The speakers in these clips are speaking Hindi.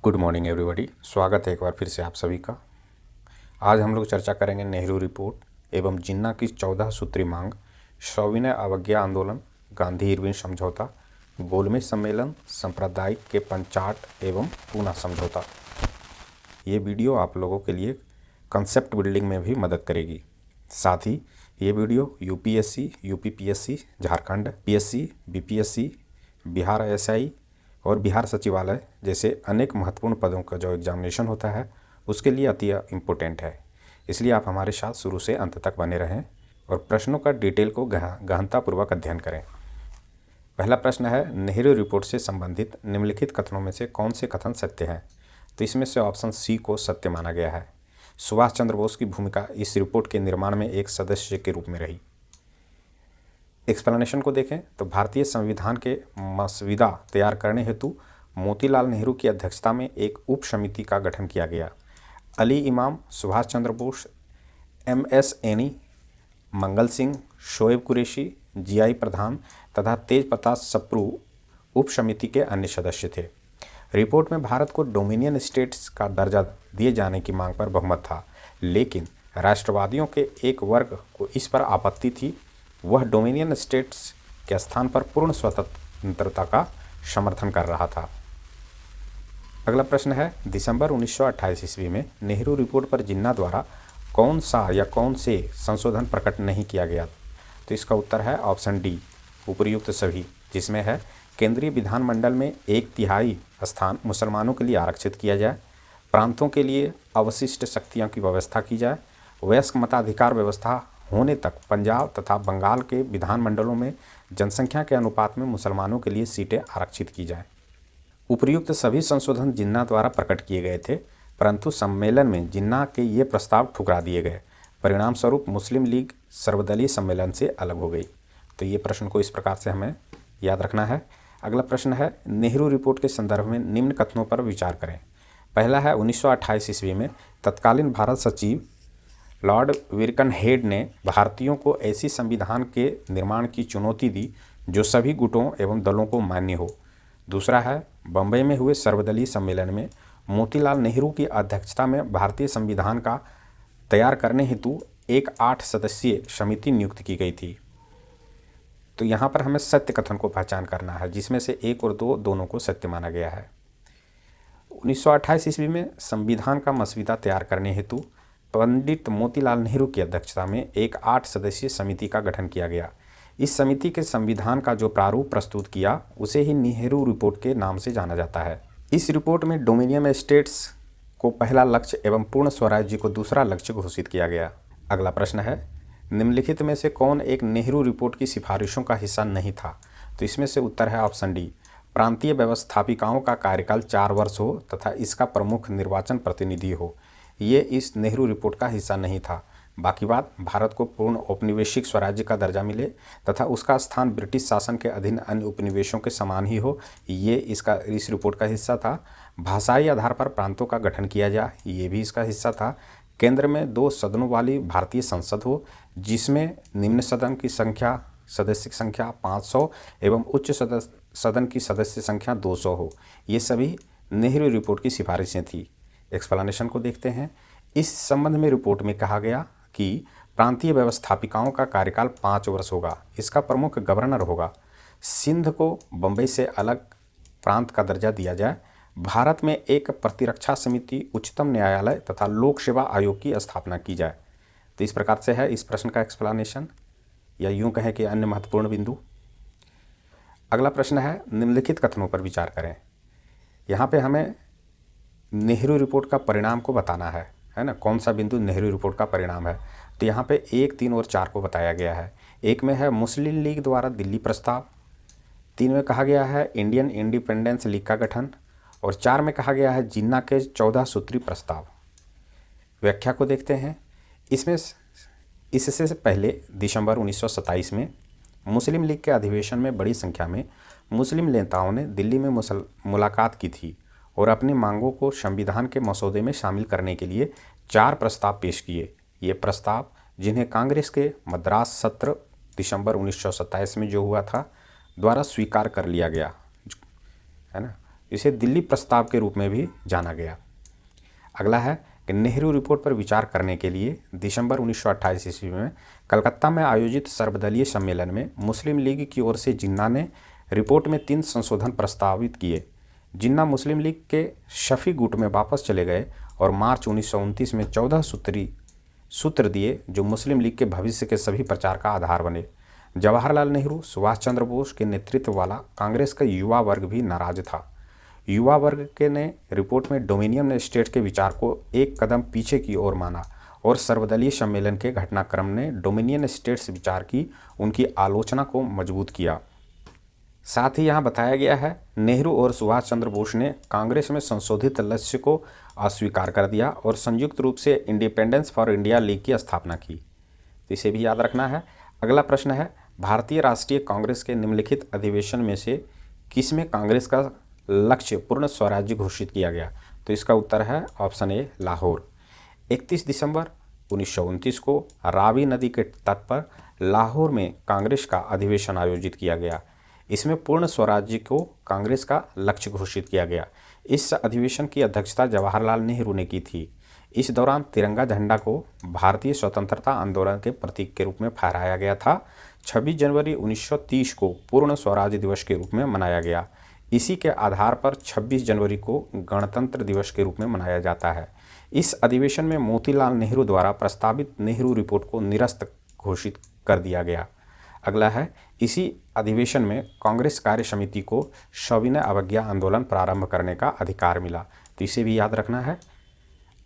Good morning everybody. स्वागत है एक बार फिर से आप सभी का। आज हम लोग चर्चा करेंगे नेहरू रिपोर्ट एवं जिन्ना की 14 सूत्री मांग, सविनय अवज्ञा आंदोलन, गांधी इरविन समझौता, गोलमेज सम्मेलन, सांप्रदायिक के पंचाट एवं पूना समझौता। ये वीडियो आप लोगों के लिए कंसेप्ट बिल्डिंग में भी मदद करेगी। साथ ही ये video UPSC, UPPSC, Jharkhand PSC, BPSC, Bihar SI और बिहार सचिवालय जैसे अनेक महत्वपूर्ण पदों का जो एग्जामिनेशन होता है उसके लिए अति इम्पोर्टेंट है। इसलिए आप हमारे साथ शुरू से अंत तक बने रहें और प्रश्नों का डिटेल को गहनतापूर्वक अध्ययन करें। पहला प्रश्न है, नेहरू रिपोर्ट से संबंधित निम्नलिखित कथनों में से कौन से कथन सत्य हैं? तो इसमें से ऑप्शन सी को सत्य माना गया है। सुभाष चंद्र बोस की भूमिका इस रिपोर्ट के निर्माण में एक सदस्य के रूप में रही। एक्सप्लेनेशन को देखें तो भारतीय संविधान के मसविदा तैयार करने हेतु मोतीलाल नेहरू की अध्यक्षता में एक उप समिति का गठन किया गया। अली इमाम, Subhash Chandra Bose, MS any, Mangal Singh, Shoaib Qureshi, GI प्रधान तथा तेज प्रताप सप्रू उप समिति के अन्य सदस्य थे। रिपोर्ट में भारत को डोमिनियन स्टेट्स का दर्जा दिए जाने की मांग पर बहुमत था, लेकिन राष्ट्रवादियों के एक वर्ग को इस पर आपत्ति थी। वह डोमिनियन स्टेट्स के स्थान पर पूर्ण स्वतंत्रता का समर्थन कर रहा था। अगला प्रश्न है, दिसंबर 1928 ईस्वी में नेहरू रिपोर्ट पर जिन्ना द्वारा कौन सा या कौन से संशोधन प्रकट नहीं किया गया? तो इसका उत्तर है ऑप्शन डी, उपर्युक्त सभी, जिसमें है केंद्रीय विधानमंडल में 1/3 स्थान मुसलमानों के लिए आरक्षित किया जाए, प्रांतों के लिए अवशिष्ट शक्तियों की व्यवस्था की जाए, वयस्क मताधिकार व्यवस्था होने तक पंजाब तथा बंगाल के विधानमंडलों में जनसंख्या के अनुपात में मुसलमानों के लिए सीटें आरक्षित की जाएं। उपर्युक्त सभी संशोधन जिन्ना द्वारा प्रकट किए गए थे, परंतु सम्मेलन में जिन्ना के ये प्रस्ताव ठुकरा दिए गए। परिणाम स्वरूप मुस्लिम लीग सर्वदलीय सम्मेलन से अलग हो गई। तो ये प्रश्न को इस प्रकार से हमें याद रखना है। अगला प्रश्न है, नेहरू रिपोर्ट के संदर्भ में निम्न कथनों पर विचार करें। पहला है, 1928 ईस्वी में तत्कालीन भारत सचिव लॉर्ड विरकनहेड ने भारतीयों को ऐसी संविधान के निर्माण की चुनौती दी जो सभी गुटों एवं दलों को मान्य हो। दूसरा है, बम्बई में हुए सर्वदलीय सम्मेलन में मोतीलाल नेहरू की अध्यक्षता में भारतीय संविधान का तैयार करने हेतु एक 8 सदस्यीय समिति नियुक्त की गई थी। तो यहाँ पर हमें सत्य कथन को पहचान करना है, जिसमें से 1 और 2 दोनों को सत्य माना गया है। 1928 ईस्वी में संविधान का मसविदा तैयार करने हेतु पंडित मोतीलाल नेहरू की अध्यक्षता में एक 8 सदस्यीय समिति का गठन किया गया। इस समिति के संविधान का जो प्रारूप प्रस्तुत किया उसे ही नेहरू रिपोर्ट के नाम से जाना जाता है। इस रिपोर्ट में डोमिनियन स्टेट्स को पहला लक्ष्य एवं पूर्ण स्वराज्य को दूसरा लक्ष्य घोषित किया गया। अगला प्रश्न है, निम्नलिखित में से कौन एक नेहरू रिपोर्ट की सिफारिशों का हिस्सा नहीं था? तो इसमें से उत्तर है ऑप्शन डी, प्रांतीय व्यवस्थापिकाओं का कार्यकाल 4 वर्ष हो तथा इसका प्रमुख निर्वाचन प्रतिनिधि हो। ये इस नेहरू रिपोर्ट का हिस्सा नहीं था। बाकी बात, भारत को पूर्ण औपनिवेशिक स्वराज्य का दर्जा मिले तथा उसका स्थान ब्रिटिश शासन के अधीन अन्य उपनिवेशों के समान ही हो, ये इस रिपोर्ट का हिस्सा था। भाषाई आधार पर प्रांतों का गठन किया जाए, ये भी इसका हिस्सा था। केंद्र में 2 सदनों वाली भारतीय संसद हो, जिसमें निम्न सदन की सदस्य संख्या 500 एवं उच्च सदन की सदस्य संख्या 200 हो। ये सभी नेहरू रिपोर्ट की सिफारिशें थी। एक्सप्लेनेशन को देखते हैं। इस संबंध में रिपोर्ट में कहा गया कि प्रांतीय व्यवस्थापिकाओं का कार्यकाल 5 वर्ष होगा। इसका प्रमुख गवर्नर होगा। सिंध को बम्बई से अलग प्रांत का दर्जा दिया जाए। भारत में एक प्रतिरक्षा समिति, उच्चतम न्यायालय तथा लोक सेवा आयोग की स्थापना की जाए। तो इस प्रकार से है इस प्रश्न का एक्सप्लेनेशन, या यूँ कहें कि अन्य महत्वपूर्ण बिंदु। अगला प्रश्न है, निम्नलिखित कथनों पर विचार करें। यहाँ पे हमें नेहरू रिपोर्ट का परिणाम को बताना है ना, कौन सा बिंदु नेहरू रिपोर्ट का परिणाम है। तो यहाँ पे 1, 3 और 4 को बताया गया है। 1 में है मुस्लिम लीग द्वारा दिल्ली प्रस्ताव, 3 में कहा गया है इंडियन इंडिपेंडेंस लीग का गठन, और 4 में कहा गया है जिन्ना के 14 सूत्री प्रस्ताव। व्याख्या को देखते हैं। इससे पहले दिसंबर 1927 में मुस्लिम लीग के अधिवेशन में बड़ी संख्या में मुस्लिम नेताओं ने दिल्ली में मुलाकात की थी और अपनी मांगों को संविधान के मसौदे में शामिल करने के लिए 4 प्रस्ताव पेश किए। ये प्रस्ताव, जिन्हें कांग्रेस के मद्रास सत्र दिसंबर 1927 में जो हुआ था द्वारा स्वीकार कर लिया गया, है ना। इसे दिल्ली प्रस्ताव के रूप में भी जाना गया। अगला है कि नेहरू रिपोर्ट पर विचार करने के लिए दिसंबर 1928 ईस्वी में कलकत्ता में आयोजित सर्वदलीय सम्मेलन में मुस्लिम लीग की ओर से जिन्ना ने रिपोर्ट में 3 संशोधन प्रस्तावित किए। जिन्ना मुस्लिम लीग के शफी गुट में वापस चले गए और मार्च 1929 में 14 सूत्र दिए जो मुस्लिम लीग के भविष्य के सभी प्रचार का आधार बने। जवाहरलाल नेहरू, सुभाष चंद्र बोस के नेतृत्व वाला कांग्रेस का युवा वर्ग भी नाराज था। युवा वर्ग के ने रिपोर्ट में डोमिनियन स्टेट के विचार को एक कदम पीछे की ओर माना और सर्वदलीय सम्मेलन के घटनाक्रम ने डोमिनियन स्टेट्स विचार की उनकी आलोचना को मजबूत किया। साथ ही यहाँ बताया गया है नेहरू और सुभाष चंद्र बोस ने कांग्रेस में संशोधित लक्ष्य को अस्वीकार कर दिया और संयुक्त रूप से इंडिपेंडेंस फॉर इंडिया लीग की स्थापना की। तो इसे भी याद रखना है। अगला प्रश्न है भारतीय राष्ट्रीय कांग्रेस के निम्नलिखित अधिवेशन में से किसमें कांग्रेस का लक्ष्य पूर्ण स्वराज्य घोषित किया गया? तो इसका उत्तर है ऑप्शन ए लाहौर। 31 दिसंबर 1929 को रावी नदी के तट पर लाहौर में कांग्रेस का अधिवेशन आयोजित किया गया। इसमें पूर्ण स्वराज्य को कांग्रेस का लक्ष्य घोषित किया गया। इस अधिवेशन की अध्यक्षता जवाहरलाल नेहरू ने की थी। इस दौरान तिरंगा झंडा को भारतीय स्वतंत्रता आंदोलन के प्रतीक के रूप में फहराया गया था। 26 जनवरी 1930 को पूर्ण स्वराज्य दिवस के रूप में मनाया गया। इसी के आधार पर 26 जनवरी को गणतंत्र दिवस के रूप में मनाया जाता है। इस अधिवेशन में मोतीलाल नेहरू द्वारा प्रस्तावित नेहरू रिपोर्ट को निरस्त घोषित कर दिया गया। अगला है इसी अधिवेशन में कांग्रेस कार्य समिति को सविनय अवज्ञा आंदोलन प्रारंभ करने का अधिकार मिला। तो इसे भी याद रखना है।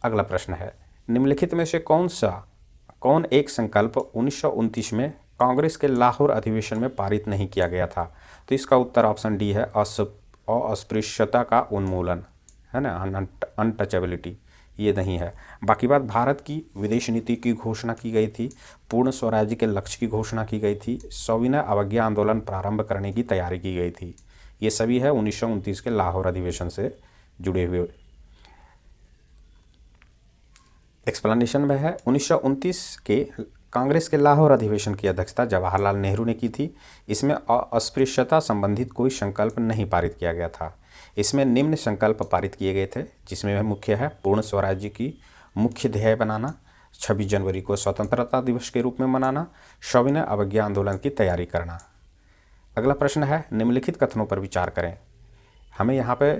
अगला प्रश्न है निम्नलिखित में से कौन एक संकल्प 1929 में कांग्रेस के लाहौर अधिवेशन में पारित नहीं किया गया था? तो इसका उत्तर ऑप्शन डी है अस्पृश्यता का उन्मूलन, है ना, अनटचेबिलिटी, ये नहीं है। बाकी बात भारत की विदेश नीति की घोषणा की गई थी, पूर्ण स्वराज्य के लक्ष्य की घोषणा की गई थी, सविनय अवज्ञा आंदोलन प्रारंभ करने की तैयारी की गई थी। ये सभी है 1929 के लाहौर अधिवेशन से जुड़े हुए। एक्सप्लेनेशन में है 1929 के कांग्रेस के लाहौर अधिवेशन की अध्यक्षता जवाहरलाल नेहरू ने की थी। इसमें अस्पृश्यता संबंधित कोई संकल्प नहीं पारित किया गया था। इसमें निम्न संकल्प पारित किए गए थे जिसमें मुख्य है पूर्ण स्वराज्य की मुख्य ध्येय बनाना, 26 जनवरी को स्वतंत्रता दिवस के रूप में मनाना, सविनय अवज्ञा आंदोलन की तैयारी करना। अगला प्रश्न है निम्नलिखित कथनों पर विचार करें। हमें यहाँ पे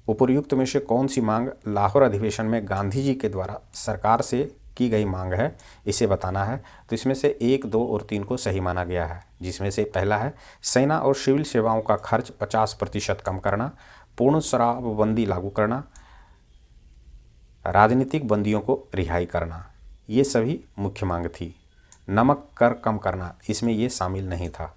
उपर्युक्त में से कौन सी मांग लाहौर अधिवेशन में गांधी जी के द्वारा सरकार से की गई मांग है, इसे बताना है। तो इसमें से 1, 2 और 3 को सही माना गया है, जिसमें से पहला है सेना और सिविल सेवाओं का खर्च 50% कम करना, पूर्ण शराबबंदी लागू करना, राजनीतिक बंदियों को रिहाई करना। ये सभी मुख्य मांग थी। नमक कर कम करना इसमें ये शामिल नहीं था।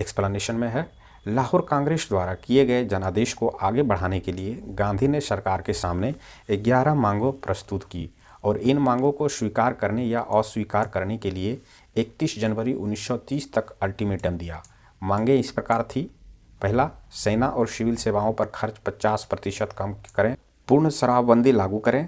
एक्सप्लेनेशन में है लाहौर कांग्रेस द्वारा किए गए जनादेश को आगे बढ़ाने के लिए गांधी ने सरकार के सामने 11 मांगों प्रस्तुत की और इन मांगों को स्वीकार करने या अस्वीकार करने के लिए 31 जनवरी 1930 तक अल्टीमेटम दिया। मांगें इस प्रकार थी। पहला, सेना और सिविल सेवाओं पर खर्च 50% कम करें, पूर्ण शराबबंदी लागू करें,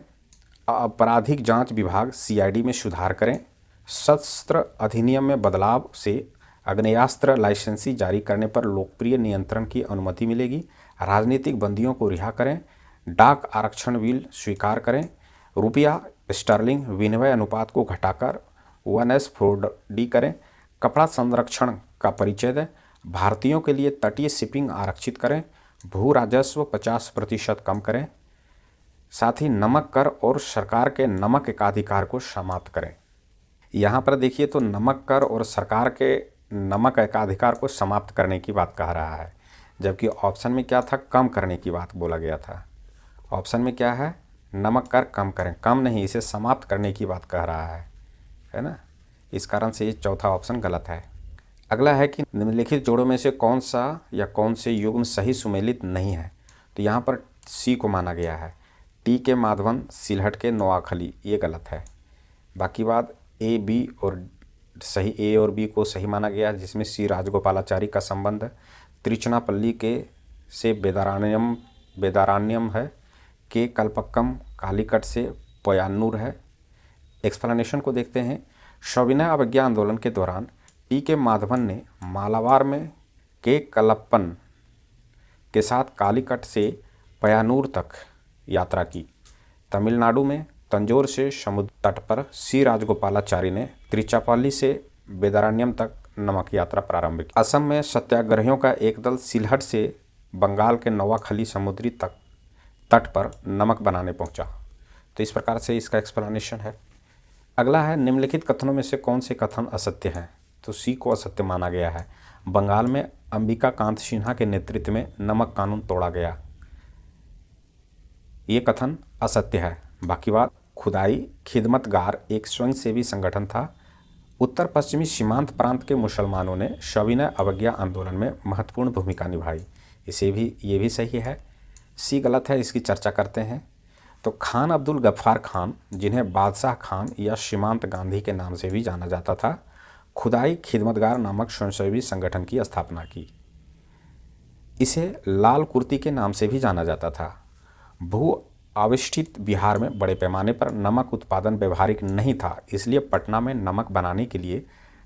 आपराधिक जांच विभाग CID में सुधार करें, सशस्त्र अधिनियम में बदलाव से आग्नेयास्त्र लाइसेंसी जारी करने पर लोकप्रिय नियंत्रण की अनुमति मिलेगी, राजनीतिक बंदियों को रिहा करें, डाक आरक्षण बिल स्वीकार करें, रुपया स्टर्लिंग विनिमय अनुपात को घटाकर 1:4D करें, कपड़ा संरक्षण का परिचय दें, भारतीयों के लिए तटीय शिपिंग आरक्षित करें, भू राजस्व 50% कम करें, साथ ही नमक कर और सरकार के नमक एकाधिकार को समाप्त करें। यहाँ पर देखिए तो नमक कर और सरकार के नमक एकाधिकार को समाप्त करने की बात कह रहा है, जबकि ऑप्शन में क्या था, कम करने की बात बोला गया था। ऑप्शन में क्या है, नमक कर कम करें, कम नहीं, इसे समाप्त करने की बात कह रहा है ना। इस कारण से ये चौथा ऑप्शन गलत है। अगला है कि निम्नलिखित जोड़ों में से कौन सा या कौन से युग्म सही सुमेलित नहीं है? तो यहाँ पर C को माना गया है। टी के माधवन, सिलहट के नोआखली, ये गलत है। बाकी बात A, B और सही A और B को सही माना गया, जिसमें C राजगोपालाचारी का संबंध त्रिचनापल्ली के से वेदारण्यम है, के कल्पक्कम कालीकट से पयान्नूर है। एक्सप्लेनेशन को देखते हैं। सविनय अवज्ञा आंदोलन के दौरान टी के माधवन ने मालाबार में के कलप्पन के साथ कालीकट से पय्यानूर तक यात्रा की। तमिलनाडु में तंजौर से समुद्र तट पर सी राजगोपालाचारी ने तिरुचिरापल्ली से वेदारण्यम तक नमक यात्रा प्रारंभ की। असम में सत्याग्रहियों का एक दल सिलहट से बंगाल के नौवाखली समुद्री तट पर नमक बनाने पहुंचा। तो इस प्रकार से इसका एक्सप्लेनेशन है। अगला है, निम्नलिखित कथनों में से कौन से कथन असत्य हैं? तो सी को असत्य माना गया है। बंगाल में अंबिका कांत सिन्हा के नेतृत्व में नमक कानून तोड़ा गया, ये कथन असत्य है। बाकी बात, खुदाई खिदमतगार एक स्वयंसेवी संगठन था। उत्तर पश्चिमी सीमांत प्रांत के मुसलमानों ने सविनय अवज्ञा आंदोलन में महत्वपूर्ण भूमिका निभाई, ये भी सही है। सी गलत है, इसकी चर्चा करते हैं। तो खान अब्दुल गफ्फार खान, जिन्हें बादशाह खान या सीमांत गांधी के नाम से भी जाना जाता था, खुदाई खिदमतगार नामक स्वयंसेवी संगठन की स्थापना की। इसे लाल कुर्ती के नाम से भी जाना जाता था। भू आविष्ठित बिहार में बड़े पैमाने पर नमक उत्पादन व्यवहारिक नहीं था, इसलिए पटना में नमक बनाने के लिए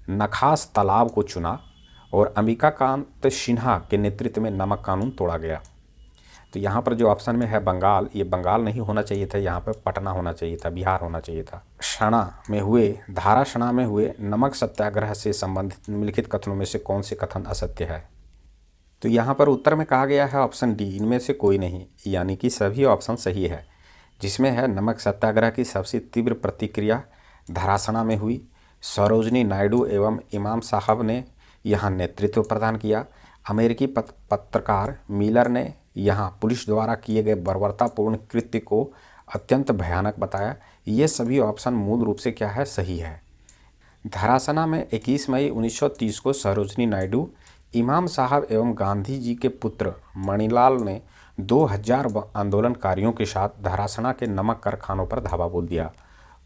नखास तालाब को चुना और अंबिका कांत सिन्हा के नेतृत्व में नमक कानून तोड़ा गया। तो यहाँ पर जो ऑप्शन में है बंगाल, ये बंगाल नहीं होना चाहिए था, यहाँ पर पटना होना चाहिए था, बिहार होना चाहिए था। धारा सणा में हुए नमक सत्याग्रह से संबंधित निम्नलिखित कथनों में से कौन से कथन असत्य है? तो यहाँ पर उत्तर में कहा गया है ऑप्शन डी, इनमें से कोई नहीं, यानी कि सभी ऑप्शन सही है। जिसमें है नमक सत्याग्रह की सबसे तीव्र प्रतिक्रिया धरासना में हुई। सरोजनी नायडू एवं इमाम साहब ने यहाँ नेतृत्व प्रदान किया। अमेरिकी पत्रकार मिलर ने यहाँ पुलिस द्वारा किए गए बर्बरतापूर्ण कृत्य को अत्यंत भयानक बताया। ये सभी ऑप्शन मूल रूप से क्या है, सही है। धरासना में 21 मई 1930 को सरोजनी नायडू, इमाम साहब एवं गांधी जी के पुत्र मणिलाल ने 2000 आंदोलनकारियों के साथ धरासना के नमक कारखानों पर धावा बोल दिया।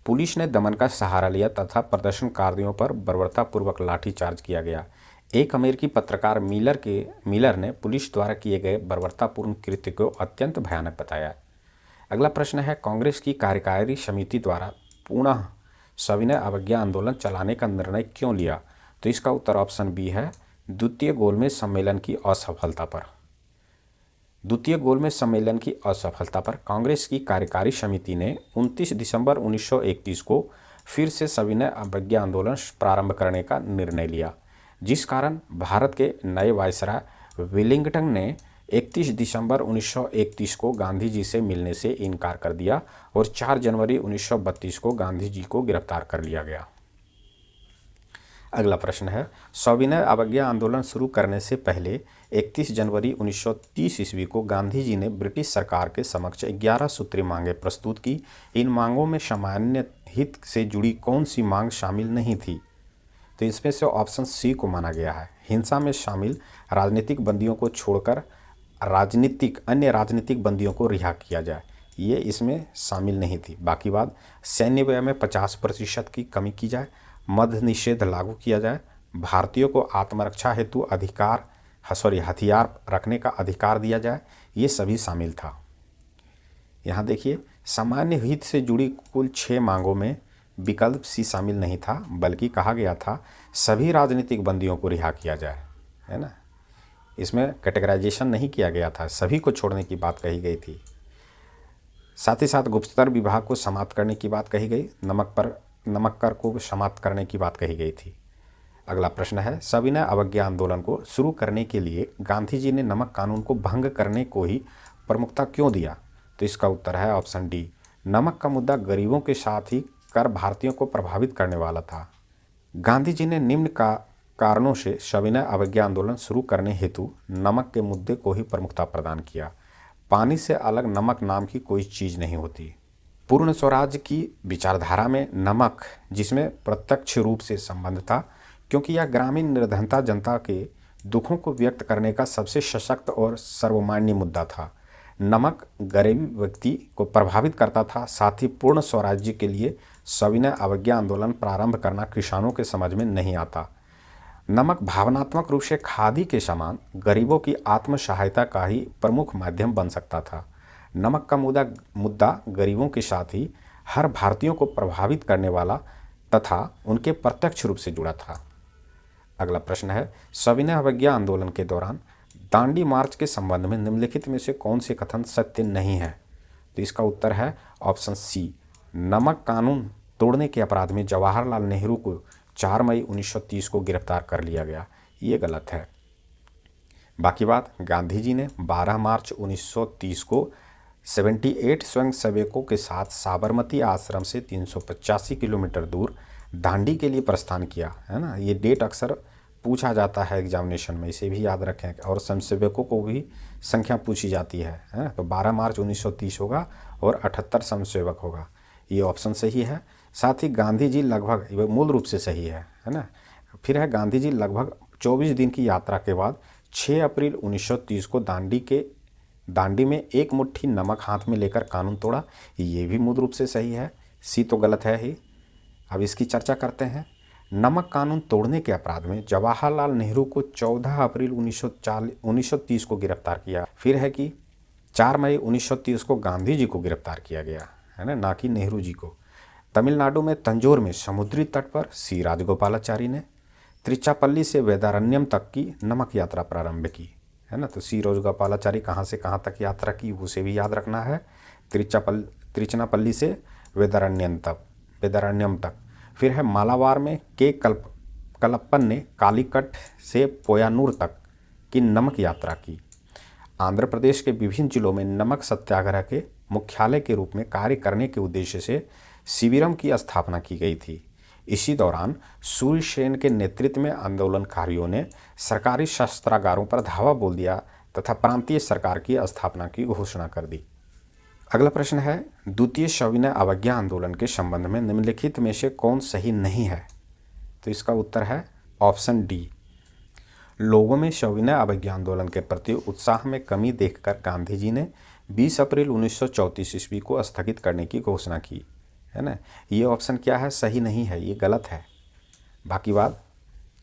पुलिस ने दमन का सहारा लिया तथा प्रदर्शनकारियों पर बर्बरतापूर्वक लाठीचार्ज किया गया। एक अमेरिकी पत्रकार मिलर ने पुलिस द्वारा किए गए बर्बरतापूर्ण कृत्य को अत्यंत भयानक बताया। अगला प्रश्न है, कांग्रेस की कार्यकारी समिति द्वारा पुनः सविनय अवज्ञा आंदोलन चलाने का निर्णय क्यों लिया? तो इसका उत्तर ऑप्शन बी है, द्वितीय गोलमेज सम्मेलन की असफलता पर। द्वितीय गोलमेज सम्मेलन की असफलता पर कांग्रेस की कार्यकारी समिति ने 29 दिसंबर 1931 को फिर से सविनय अवज्ञा आंदोलन प्रारंभ करने का निर्णय लिया, जिस कारण भारत के नए वायसराय वेलिंगटन ने 31 दिसंबर 1931 को गांधी जी से मिलने से इनकार कर दिया और 4 जनवरी 1932 को गांधी जी को गिरफ्तार कर लिया गया। अगला प्रश्न है, सविनय अवज्ञा आंदोलन शुरू करने से पहले 31 जनवरी 1930 ईस्वी को गांधी जी ने ब्रिटिश सरकार के समक्ष 11 सूत्री मांगें प्रस्तुत की। इन मांगों में सामान्य हित से जुड़ी कौन सी मांग शामिल नहीं थी? तो इसमें से ऑप्शन सी को माना गया है। हिंसा में शामिल राजनीतिक बंदियों को छोड़कर अन्य राजनीतिक बंदियों को रिहा किया जाए, ये इसमें शामिल नहीं थी। बाकी बात, सैन्य व्यय में 50% की कमी की जाए, मद्य निषेध लागू किया जाए, भारतीयों को आत्मरक्षा हेतु हथियार रखने का अधिकार दिया जाए, ये सभी शामिल था। यहाँ देखिए, सामान्य हित से जुड़ी कुल 6 मांगों में विकल्प सी शामिल नहीं था, बल्कि कहा गया था सभी राजनीतिक बंदियों को रिहा किया जाए, है ना। इसमें कैटेगराइजेशन नहीं किया गया था, सभी को छोड़ने की बात कही गई थी। साथ ही साथ गुप्तचर विभाग को समाप्त करने की बात कही गई, नमक कर को समाप्त करने की बात कही गई थी। अगला प्रश्न है, सविनय अवज्ञा आंदोलन को शुरू करने के लिए गांधी जी ने नमक कानून को भंग करने को ही प्रमुखता क्यों दिया? तो इसका उत्तर है ऑप्शन डी, नमक का मुद्दा गरीबों के साथ ही कर भारतीयों को प्रभावित करने वाला था। गांधी जी ने निम्न कारणों से सविनय अवज्ञा आंदोलन शुरू करने हेतु नमक के मुद्दे को ही प्रमुखता प्रदान किया। पानी से अलग नमक नाम की कोई चीज़ नहीं होती। पूर्ण स्वराज की विचारधारा में नमक जिसमें प्रत्यक्ष रूप से संबंध था, क्योंकि यह ग्रामीण निर्धनता जनता के दुखों को व्यक्त करने का सबसे सशक्त और सर्वमान्य मुद्दा था। नमक गरीब व्यक्ति को प्रभावित करता था। साथ ही पूर्ण स्वराज्य के लिए सविनय अवज्ञा आंदोलन प्रारंभ करना किसानों के समझ में नहीं आता। नमक भावनात्मक रूप से खादी के समान गरीबों की आत्म सहायता का ही प्रमुख माध्यम बन सकता था। नमक का मुद्दा गरीबों के साथ ही हर भारतीयों को प्रभावित करने वाला तथा उनके प्रत्यक्ष रूप से जुड़ा था। अगला प्रश्न है, सविनय अवज्ञा आंदोलन के दौरान दांडी मार्च के संबंध में निम्नलिखित में से कौन से कथन सत्य नहीं है? तो इसका उत्तर है ऑप्शन सी, नमक कानून तोड़ने के अपराध में जवाहरलाल नेहरू को 4 मई 1930 को गिरफ्तार कर लिया गया। ये गलत है। बाकी बात, गांधी जी ने 12 मार्च 1930 को 78 स्वयंसेवकों के साथ साबरमती आश्रम से 385 किलोमीटर दूर दांडी के लिए प्रस्थान किया, है ना। ये डेट अक्सर पूछा जाता है एग्जामिनेशन में, इसे भी याद रखें। और स्वयंसेवकों को भी संख्या पूछी जाती है ना। तो 12 मार्च 1930 होगा और 78 स्वयंसेवक होगा। ये ऑप्शन सही है। साथ ही गांधी जी लगभग, ये मूल रूप से सही है ना। फिर है गांधी जी लगभग 24 दिन की यात्रा के बाद 6 अप्रैल 1930 को दांडी में एक मुट्ठी नमक हाथ में लेकर कानून तोड़ा। ये भी मूल रूप से सही है। सी तो गलत है ही। अब इसकी चर्चा करते हैं। नमक कानून तोड़ने के अपराध में जवाहरलाल नेहरू को 14 अप्रैल 1930 को गिरफ्तार किया। फिर है कि 4 मई 1930 को गांधी जी को गिरफ्तार किया गया, है ना कि नेहरू जी को। तमिलनाडु में तंजौर में समुद्री तट पर सी राजगोपालाचारी ने त्रिचापल्ली से वेदारण्यम तक की नमक यात्रा प्रारंभ की, है ना। तो सी राजगोपालाचारी कहाँ से कहाँ तक यात्रा की उसे भी याद रखना है। त्रिचनापल्ली से वेदारण्यम तक। फिर है मालाबार में के कलप्पन ने कालीकट से पोयानूर तक की नमक यात्रा की। आंध्र प्रदेश के विभिन्न जिलों में नमक सत्याग्रह के मुख्यालय के रूप में कार्य करने के उद्देश्य से शिविरम की स्थापना की गई थी। इसी दौरान सूर्य सेन के नेतृत्व में आंदोलनकारियों ने सरकारी शस्त्रागारों पर धावा बोल दिया तथा प्रांतीय सरकार की स्थापना की घोषणा कर दी। अगला प्रश्न है, द्वितीय सविनय अवज्ञा आंदोलन के संबंध में निम्नलिखित में से कौन सही नहीं है? तो इसका उत्तर है ऑप्शन डी। लोगों में सविनय अवज्ञा आंदोलन के प्रति उत्साह में कमी देखकर गांधी जी ने 20 अप्रैल 1934 ईस्वी को स्थगित करने की घोषणा की, है ना। ये ऑप्शन क्या है? सही नहीं है, ये गलत है। बाकी बात,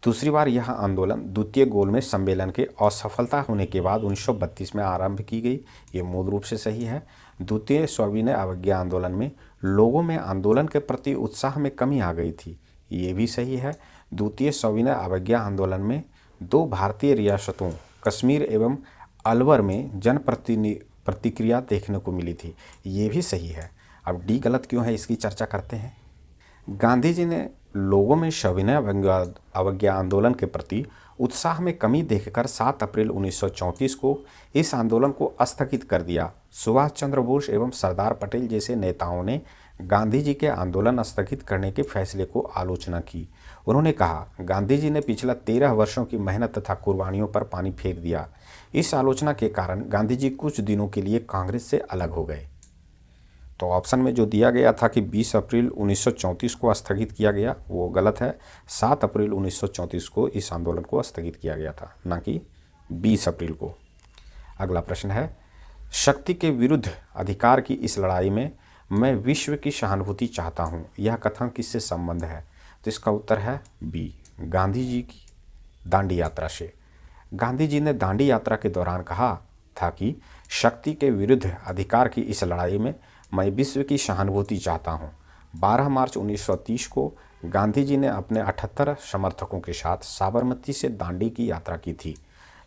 दूसरी बार यह आंदोलन द्वितीय गोलमेज सम्मेलन के असफलता होने के बाद 1932 में आरंभ की गई। ये मूल रूप से सही है। द्वितीय सविनय अवज्ञा आंदोलन में लोगों में आंदोलन के प्रति उत्साह में कमी आ गई थी। ये भी सही है। द्वितीय सविनय अवज्ञा आंदोलन में 2 भारतीय रियासतों कश्मीर एवं अलवर में जन प्रतिक्रिया देखने को मिली थी। ये भी सही है। अब डी गलत क्यों है, इसकी चर्चा करते हैं। गांधी जी ने लोगों में सविनय अवज्ञा आंदोलन के प्रति उत्साह में कमी देखकर 7 अप्रैल 1934 को इस आंदोलन को स्थगित कर दिया। सुभाष चंद्र बोस एवं सरदार पटेल जैसे नेताओं ने गांधी जी के आंदोलन स्थगित करने के फैसले को आलोचना की। उन्होंने कहा, गांधी जी ने पिछला 13 वर्षों की मेहनत तथा कुर्बानियों पर पानी फेर दिया। इस आलोचना के कारण गांधी जी कुछ दिनों के लिए कांग्रेस से अलग हो गए। तो ऑप्शन में जो दिया गया था कि 20 अप्रैल 1934 को स्थगित किया गया, वो गलत है। 7 अप्रैल 1934 को इस आंदोलन को स्थगित किया गया था, ना कि 20 अप्रैल को। अगला प्रश्न है, शक्ति के विरुद्ध अधिकार की इस लड़ाई में मैं विश्व की सहानुभूति चाहता हूँ, यह कथन किससे संबंध है? तो इसका उत्तर है बी, गांधी जी की दांडी यात्रा से। गांधी जी ने दांडी यात्रा के दौरान कहा था कि शक्ति के विरुद्ध अधिकार की इस लड़ाई में मैं विश्व की सहानुभूति चाहता हूँ। 12 मार्च 1930 को गांधी जी ने अपने 78 समर्थकों के साथ साबरमती से दांडी की यात्रा की थी।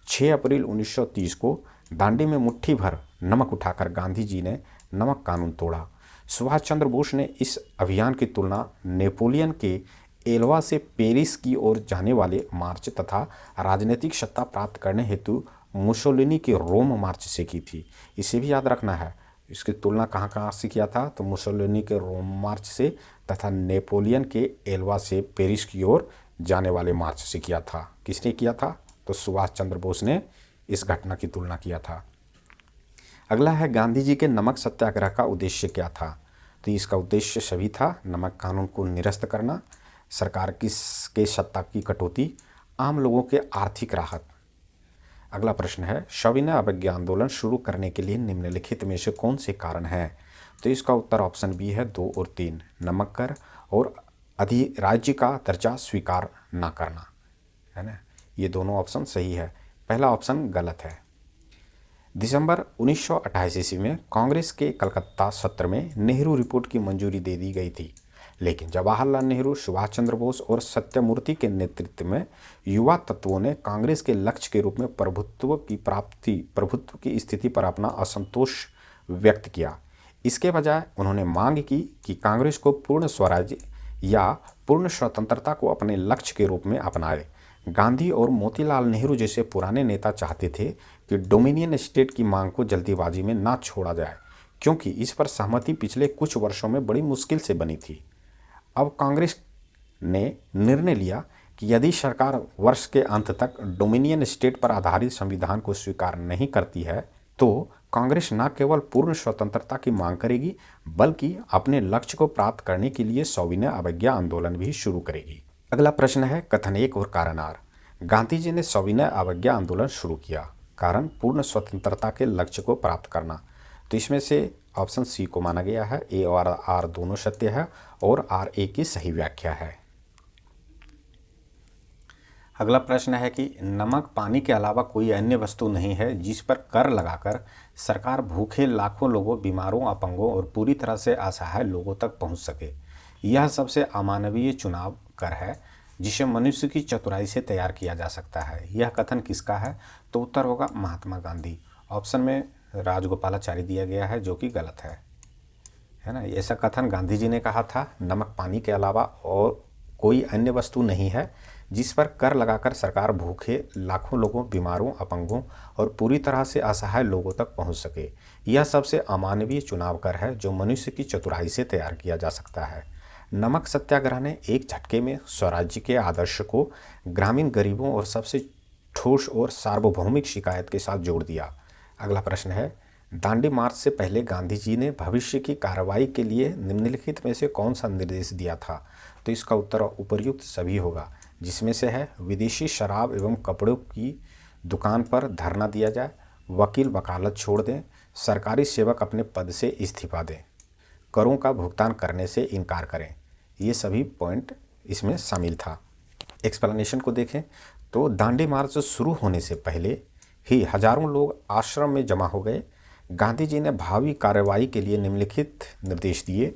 6 अप्रैल 1930 को दांडी में मुट्ठी भर नमक उठाकर गांधी जी ने नमक कानून तोड़ा। सुभाष चंद्र बोस ने इस अभियान की तुलना नेपोलियन के एल्वा से पेरिस की ओर जाने वाले मार्च तथा राजनीतिक सत्ता प्राप्त करने हेतु मुसोलिनी के रोम मार्च से की थी। इसे भी याद रखना है। इसकी तुलना कहाँ कहाँ से किया था? तो मुसोलिनी के रोम मार्च से तथा नेपोलियन के एल्वा से पेरिस की ओर जाने वाले मार्च से किया था। किसने किया था? तो सुभाष चंद्र बोस ने इस घटना की तुलना किया था। अगला है, गांधी जी के नमक सत्याग्रह का उद्देश्य क्या था? तो इसका उद्देश्य सभी था, नमक कानून को निरस्त करना, सरकार के सत्ता की कटौती, आम लोगों के आर्थिक राहत। अगला प्रश्न है, सविनय अवज्ञा आंदोलन शुरू करने के लिए निम्नलिखित में से कौन से कारण हैं? तो इसका उत्तर ऑप्शन बी है 2 और 3, नमक कर और अधिराज्य का दर्जा स्वीकार न करना, है ना। ये दोनों ऑप्शन सही है। पहला ऑप्शन गलत है। दिसंबर 1928 ईस्वी में कांग्रेस के कलकत्ता सत्र में नेहरू रिपोर्ट की मंजूरी दे दी गई थी, लेकिन जवाहरलाल नेहरू, सुभाष चंद्र बोस और सत्यमूर्ति के नेतृत्व में युवा तत्वों ने कांग्रेस के लक्ष्य के रूप में प्रभुत्व की स्थिति पर अपना असंतोष व्यक्त किया। इसके बजाय उन्होंने मांग की कि कांग्रेस को पूर्ण स्वराज्य या पूर्ण स्वतंत्रता को अपने लक्ष्य के रूप में अपनाए। गांधी और मोतीलाल नेहरू जैसे पुराने नेता चाहते थे कि डोमिनियन स्टेट की मांग को जल्दीबाजी में ना छोड़ा जाए, क्योंकि इस पर सहमति पिछले कुछ वर्षों में बड़ी मुश्किल से बनी थी। अब कांग्रेस ने निर्णय लिया कि यदि सरकार वर्ष के अंत तक डोमिनियन स्टेट पर आधारित संविधान को स्वीकार नहीं करती है तो कांग्रेस न केवल पूर्ण स्वतंत्रता की मांग करेगी बल्कि अपने लक्ष्य को प्राप्त करने के लिए सविनय अवज्ञा आंदोलन भी शुरू करेगी। अगला प्रश्न है कथन 1 और कारण आर। गांधी जी ने सविनय अवज्ञा आंदोलन शुरू किया, कारण पूर्ण स्वतंत्रता के लक्ष्य को प्राप्त करना। तो इसमें से ऑप्शन सी को माना गया है। ए और आर दोनों सत्य है और आर ए की सही व्याख्या है। अगला प्रश्न है कि नमक पानी के अलावा कोई अन्य वस्तु नहीं है जिस पर कर लगाकर सरकार भूखे लाखों लोगों, बीमारों, अपंगों और पूरी तरह से असहाय लोगों तक पहुंच सके। यह सबसे अमानवीय चुनाव कर है जिसे मनुष्य की चतुराई से तैयार किया जा सकता है। यह कथन किसका है? तो उत्तर होगा महात्मा गांधी। ऑप्शन में राजगोपालाचारी दिया गया है जो कि गलत है ना। ऐसा कथन गांधी जी ने कहा था, नमक पानी के अलावा और कोई अन्य वस्तु नहीं है जिस पर कर लगाकर सरकार भूखे लाखों लोगों, बीमारों, अपंगों और पूरी तरह से असहाय लोगों तक पहुंच सके। यह सबसे अमानवीय चुनाव कर है जो मनुष्य की चतुराई से तैयार किया जा सकता है। नमक सत्याग्रह ने एक झटके में स्वराज्य के आदर्श को ग्रामीण गरीबों और सबसे ठोस और सार्वभौमिक शिकायत के साथ जोड़ दिया। अगला प्रश्न है, दांडी मार्च से पहले गांधी जी ने भविष्य की कार्रवाई के लिए निम्नलिखित में से कौन सा निर्देश दिया था? तो इसका उत्तर उपर्युक्त सभी होगा, जिसमें से है विदेशी शराब एवं कपड़ों की दुकान पर धरना दिया जाए, वकील वकालत छोड़ दें, सरकारी सेवक अपने पद से इस्तीफा दें, करों का भुगतान करने से इनकार करें। ये सभी पॉइंट इसमें शामिल था। एक्सप्लेनेशन को देखें तो दांडी मार्च शुरू होने से पहले ही हजारों लोग आश्रम में जमा हो गए। गांधी जी ने भावी कार्रवाई के लिए निम्नलिखित निर्देश दिए।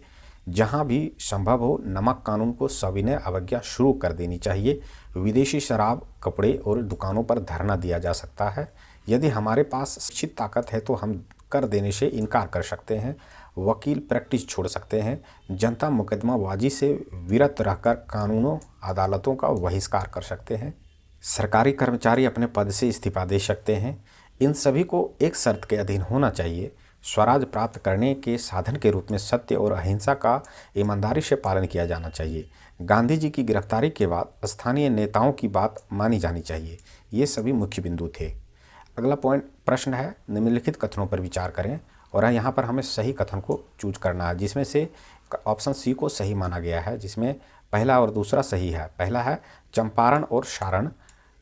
जहां भी संभव हो नमक कानून को सविनय अवज्ञा शुरू कर देनी चाहिए। विदेशी शराब, कपड़े और दुकानों पर धरना दिया जा सकता है। यदि हमारे पास निश्चित ताकत है तो हम कर देने से इनकार कर सकते हैं। वकील प्रैक्टिस छोड़ सकते हैं। जनता मुकदमाबाजी से विरत रहकर कानूनों, अदालतों का बहिष्कार कर सकते हैं। सरकारी कर्मचारी अपने पद से इस्तीफा दे सकते हैं। इन सभी को एक शर्त के अधीन होना चाहिए। स्वराज प्राप्त करने के साधन के रूप में सत्य और अहिंसा का ईमानदारी से पालन किया जाना चाहिए। गांधी जी की गिरफ्तारी के बाद स्थानीय नेताओं की बात मानी जानी चाहिए। ये सभी मुख्य बिंदु थे। अगला प्रश्न है, निम्नलिखित कथनों पर विचार करें और यहाँ पर हमें सही कथन को चूज करना है, जिसमें से ऑप्शन सी को सही माना गया है, जिसमें पहला और दूसरा सही है। पहला है चंपारण और सारण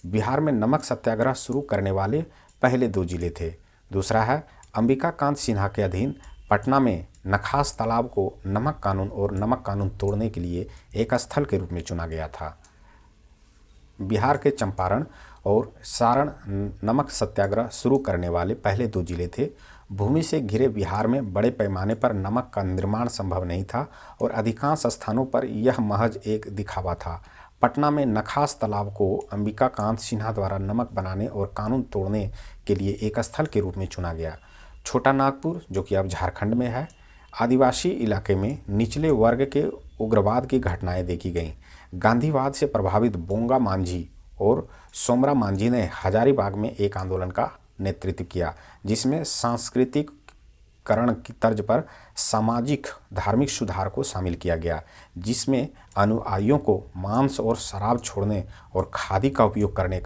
बिहार में नमक सत्याग्रह शुरू करने वाले पहले 2 जिले थे। दूसरा है अंबिका कांत सिन्हा के अधीन पटना में नखास तालाब को नमक कानून और नमक कानून तोड़ने के लिए एक स्थल के रूप में चुना गया था। बिहार के चंपारण और सारण नमक सत्याग्रह शुरू करने वाले पहले 2 जिले थे। भूमि से घिरे बिहार में बड़े पैमाने पर नमक का निर्माण संभव नहीं था और अधिकांश स्थानों पर यह महज एक दिखावा था। पटना में नखास तालाब को अंबिका कांत सिन्हा द्वारा नमक बनाने और कानून तोड़ने के लिए एक स्थल के रूप में चुना गया। छोटा नागपुर, जो कि अब झारखंड में है, आदिवासी इलाके में निचले वर्ग के उग्रवाद की घटनाएं देखी गईं। गांधीवाद से प्रभावित बोंगा मांझी और सोमरा मांझी ने हजारीबाग में एक आंदोलन का नेतृत्व किया, जिसमें सांस्कृतिकरण की तर्ज पर सामाजिक धार्मिक सुधार को शामिल किया गया, जिसमें अनुयायियों को मांस और शराब छोड़ने और खादी का उपयोग करने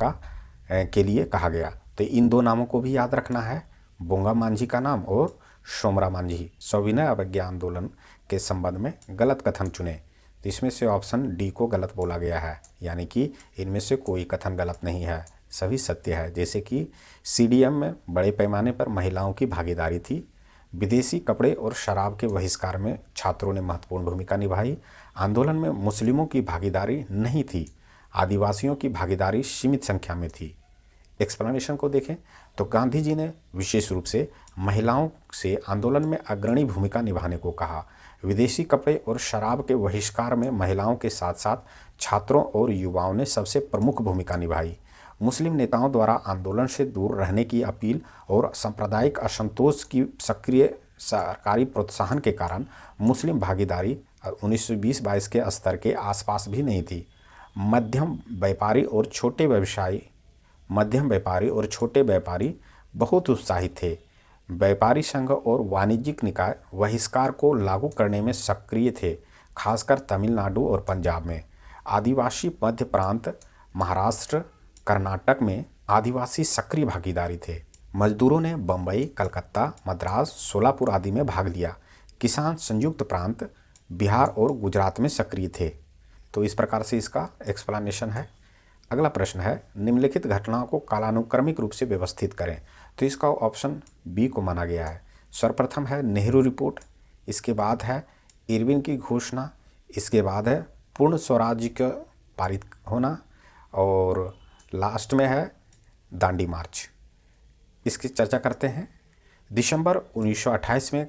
के लिए कहा गया। तो इन 2 नामों को भी याद रखना है, बोंगा मांझी का नाम और सोमरा मांझी। सविनय अवज्ञा आंदोलन के संबंध में गलत कथन चुने, तो इसमें से ऑप्शन डी को गलत बोला गया है, यानी कि इनमें से कोई कथन गलत नहीं है, सभी सत्य है। जैसे कि सीडीएम में बड़े पैमाने पर महिलाओं की भागीदारी थी। विदेशी कपड़े और शराब के बहिष्कार में छात्रों ने महत्वपूर्ण भूमिका निभाई। आंदोलन में मुस्लिमों की भागीदारी नहीं थी। आदिवासियों की भागीदारी सीमित संख्या में थी। एक्सप्लेनेशन को देखें तो गांधी जी ने विशेष रूप से महिलाओं से आंदोलन में अग्रणी भूमिका निभाने को कहा। विदेशी कपड़े और शराब के बहिष्कार में महिलाओं के साथ साथ छात्रों और युवाओं ने सबसे प्रमुख भूमिका निभाई। मुस्लिम नेताओं द्वारा आंदोलन से दूर रहने की अपील और सांप्रदायिक असंतोष की सक्रिय सरकारी प्रोत्साहन के कारण मुस्लिम भागीदारी 1920-22 के स्तर के आसपास भी नहीं थी। मध्यम व्यापारी और छोटे व्यापारी बहुत उत्साहित थे। व्यापारी संघ और वाणिज्यिक निकाय बहिष्कार को लागू करने में सक्रिय थे, खासकर तमिलनाडु और पंजाब में। आदिवासी मध्य प्रांत, महाराष्ट्र, कर्नाटक में आदिवासी सक्रिय भागीदारी थे। मजदूरों ने बम्बई, कलकत्ता, मद्रास, सोलापुर आदि में भाग लिया। किसान संयुक्त प्रांत, बिहार और गुजरात में सक्रिय थे। तो इस प्रकार से इसका एक्सप्लेनेशन है। अगला प्रश्न है, निम्नलिखित घटनाओं को कालानुक्रमिक रूप से व्यवस्थित करें। तो इसका ऑप्शन बी को माना गया है। सर्वप्रथम है नेहरू रिपोर्ट, इसके बाद है इरविन की घोषणा, इसके बाद है पूर्ण स्वराज्य का पारित होना और लास्ट में है दांडी मार्च। इसकी चर्चा करते हैं। दिसंबर 1928 में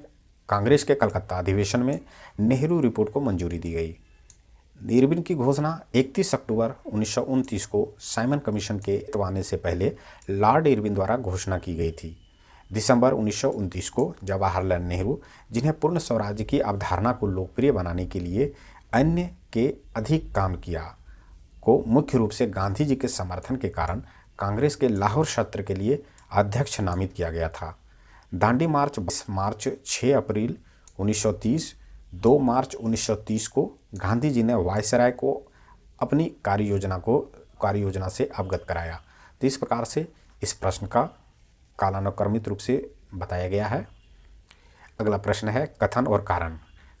कांग्रेस के कलकत्ता अधिवेशन में नेहरू रिपोर्ट को मंजूरी दी गई। इरविन की घोषणा 31 अक्टूबर 1929 को साइमन कमीशन के आने से पहले लॉर्ड इरविन द्वारा घोषणा की गई थी। दिसंबर 1929 को जवाहरलाल नेहरू, जिन्हें पूर्ण स्वराज्य की अवधारणा को लोकप्रिय बनाने के लिए अन्य के अधिक काम किया, को मुख्य रूप से गांधी जी के समर्थन के कारण कांग्रेस के लाहौर सत्र के लिए अध्यक्ष नामित किया गया था। दांडी मार्च 6 अप्रैल 1930, 2 मार्च 1930 को गांधी जी ने वायसराय को अपनी कार्ययोजना से अवगत कराया। तो इस प्रकार से इस प्रश्न का कालानुक्रमित रूप से बताया गया है। अगला प्रश्न है कथन और कारण।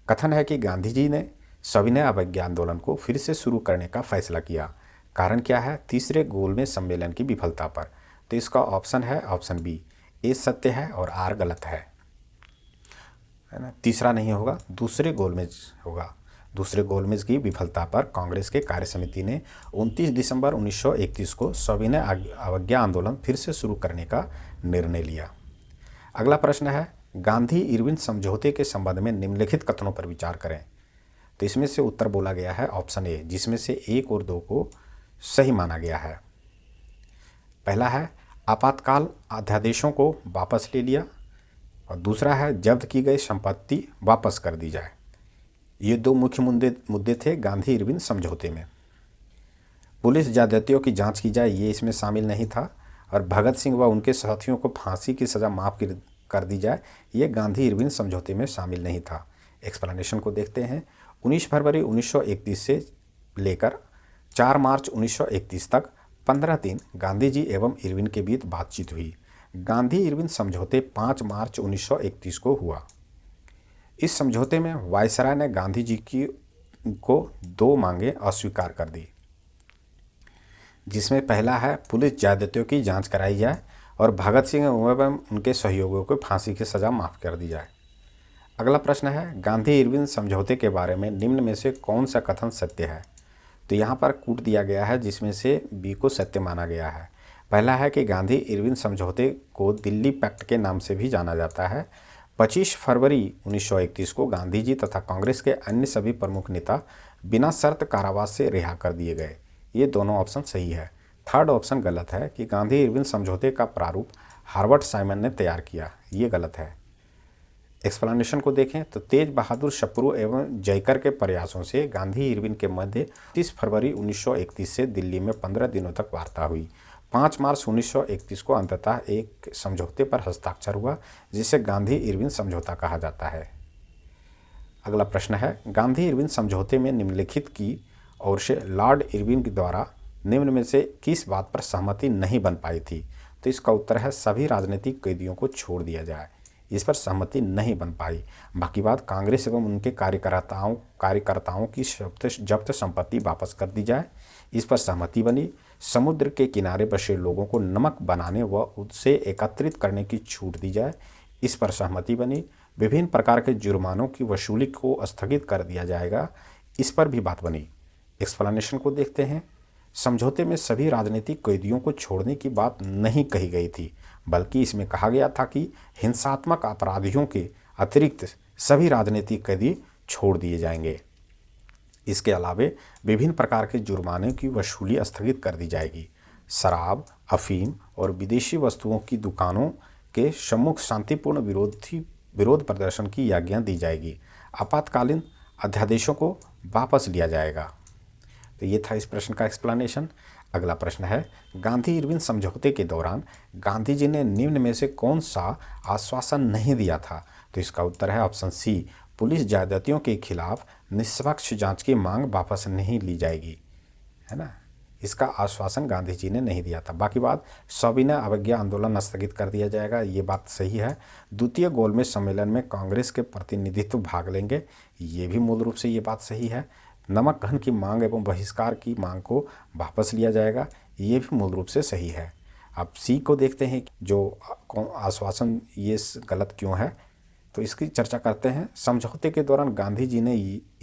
कथन है कि गांधी जी ने सविनय अवज्ञा आंदोलन को फिर से शुरू करने का फैसला किया। कारण क्या है? तीसरे गोलमेज सम्मेलन की विफलता पर। तो इसका ऑप्शन है ऑप्शन बी, ए सत्य है और आर गलत है ना। तीसरा नहीं होगा, दूसरे गोलमेज होगा। दूसरे गोलमेज की विफलता पर कांग्रेस के कार्य समिति ने 29 दिसंबर 1931 को सविनय अवज्ञा आंदोलन फिर से शुरू करने का निर्णय लिया। अगला प्रश्न है, गांधी इरविन समझौते के संबंध में निम्नलिखित कथनों पर विचार करें। तो इसमें से उत्तर बोला गया है ऑप्शन ए, जिसमें से 1 और 2 को सही माना गया है। पहला है आपातकाल अध्यादेशों को वापस ले लिया और दूसरा है जब्त की गई संपत्ति वापस कर दी जाए। ये 2 मुख्य मुद्दे थे गांधी इरविन समझौते में। पुलिस ज्यादतियों की जांच की जाए, ये इसमें शामिल नहीं था। और भगत सिंह व उनके साथियों को फांसी की सज़ा माफ़ कर दी जाए, ये गांधी इरविन समझौते में शामिल नहीं था। एक्सप्लेनेशन को देखते हैं। 19 फरवरी 1931 से लेकर 4 मार्च 1931 तक 15 दिन गांधी जी एवं इरविन के बीच बातचीत हुई। गांधी इरविन समझौते 5 मार्च 1931 को हुआ। इस समझौते में वायसराय ने गांधी जी को 2 मांगें अस्वीकार कर दी, जिसमें पहला है पुलिस ज्यादतियों की जांच कराई जाए और भगत सिंह एवं उनके सहयोगियों को फांसी की सज़ा माफ़ कर दी जाए। अगला प्रश्न है, गांधी इरविन समझौते के बारे में निम्न में से कौन सा कथन सत्य है। तो यहाँ पर कूट दिया गया है, जिसमें से बी को सत्य माना गया है। पहला है कि गांधी इरविन समझौते को दिल्ली पैक्ट के नाम से भी जाना जाता है। 25 फरवरी 1931 को गांधी जी तथा कांग्रेस के अन्य सभी प्रमुख नेता बिना शर्त कारावास से रिहा कर दिए गए। ये दोनों ऑप्शन सही है। थर्ड ऑप्शन गलत है कि गांधी इरविन समझौते का प्रारूप हार्वर्ड साइमन ने तैयार किया, ये गलत है। एक्सप्लेनेशन को देखें तो तेज बहादुर सप्रू एवं जयकर के प्रयासों से गांधी इरविन के मध्य 30 फरवरी 1931 से दिल्ली में 15 दिनों तक वार्ता हुई। 5 मार्च 1931 को अंततः एक समझौते पर हस्ताक्षर हुआ, जिसे गांधी इरविन समझौता कहा जाता है। अगला प्रश्न है, गांधी इरविन समझौते में निम्नलिखित की ओर से लॉर्ड इरविन के द्वारा निम्न में से किस बात पर सहमति नहीं बन पाई थी। तो इसका उत्तर है सभी राजनीतिक कैदियों को छोड़ दिया जाए। इस पर सहमति नहीं बन पाई। बाकी बात कांग्रेस एवं उनके कार्यकर्ताओं की जब्त संपत्ति वापस कर दी जाए, इस पर सहमति बनी। समुद्र के किनारे बसे लोगों को नमक बनाने व उससे एकत्रित करने की छूट दी जाए, इस पर सहमति बनी। विभिन्न प्रकार के जुर्मानों की वसूली को स्थगित कर दिया जाएगा, इस पर भी बात बनी। एक्सप्लेनेशन को देखते हैं। समझौते में सभी राजनीतिक कैदियों को छोड़ने की बात नहीं कही गई थी, बल्कि इसमें कहा गया था कि हिंसात्मक अपराधियों के अतिरिक्त सभी राजनीतिक कैदी छोड़ दिए जाएंगे। इसके अलावे विभिन्न प्रकार के जुर्माने की वसूली स्थगित कर दी जाएगी। शराब, अफीम और विदेशी वस्तुओं की दुकानों के सम्मुख शांतिपूर्ण विरोध प्रदर्शन की आज्ञा दी जाएगी। आपातकालीन अध्यादेशों को वापस लिया जाएगा। तो ये था इस प्रश्न का एक्सप्लेनेशन। अगला प्रश्न है, गांधी इरविन समझौते के दौरान गांधी जी ने निम्न में से कौन सा आश्वासन नहीं दिया था? तो इसका उत्तर है ऑप्शन सी, पुलिस ज्यादतियों के खिलाफ निष्पक्ष जांच की मांग वापस नहीं ली जाएगी, है ना। इसका आश्वासन गांधी जी ने नहीं दिया था। बाकी बात, सविनय अवज्ञा आंदोलन स्थगित कर दिया जाएगा, ये बात सही है। द्वितीय गोलमेज सम्मेलन में कांग्रेस के प्रतिनिधित्व भाग लेंगे, ये भी मूल रूप से ये बात सही है। नमक घन की मांग एवं बहिष्कार की मांग को वापस लिया जाएगा, ये भी मूल रूप से सही है। अब सी को देखते हैं, जो आश्वासन ये गलत क्यों है, तो इसकी चर्चा करते हैं। समझौते के दौरान गांधी जी ने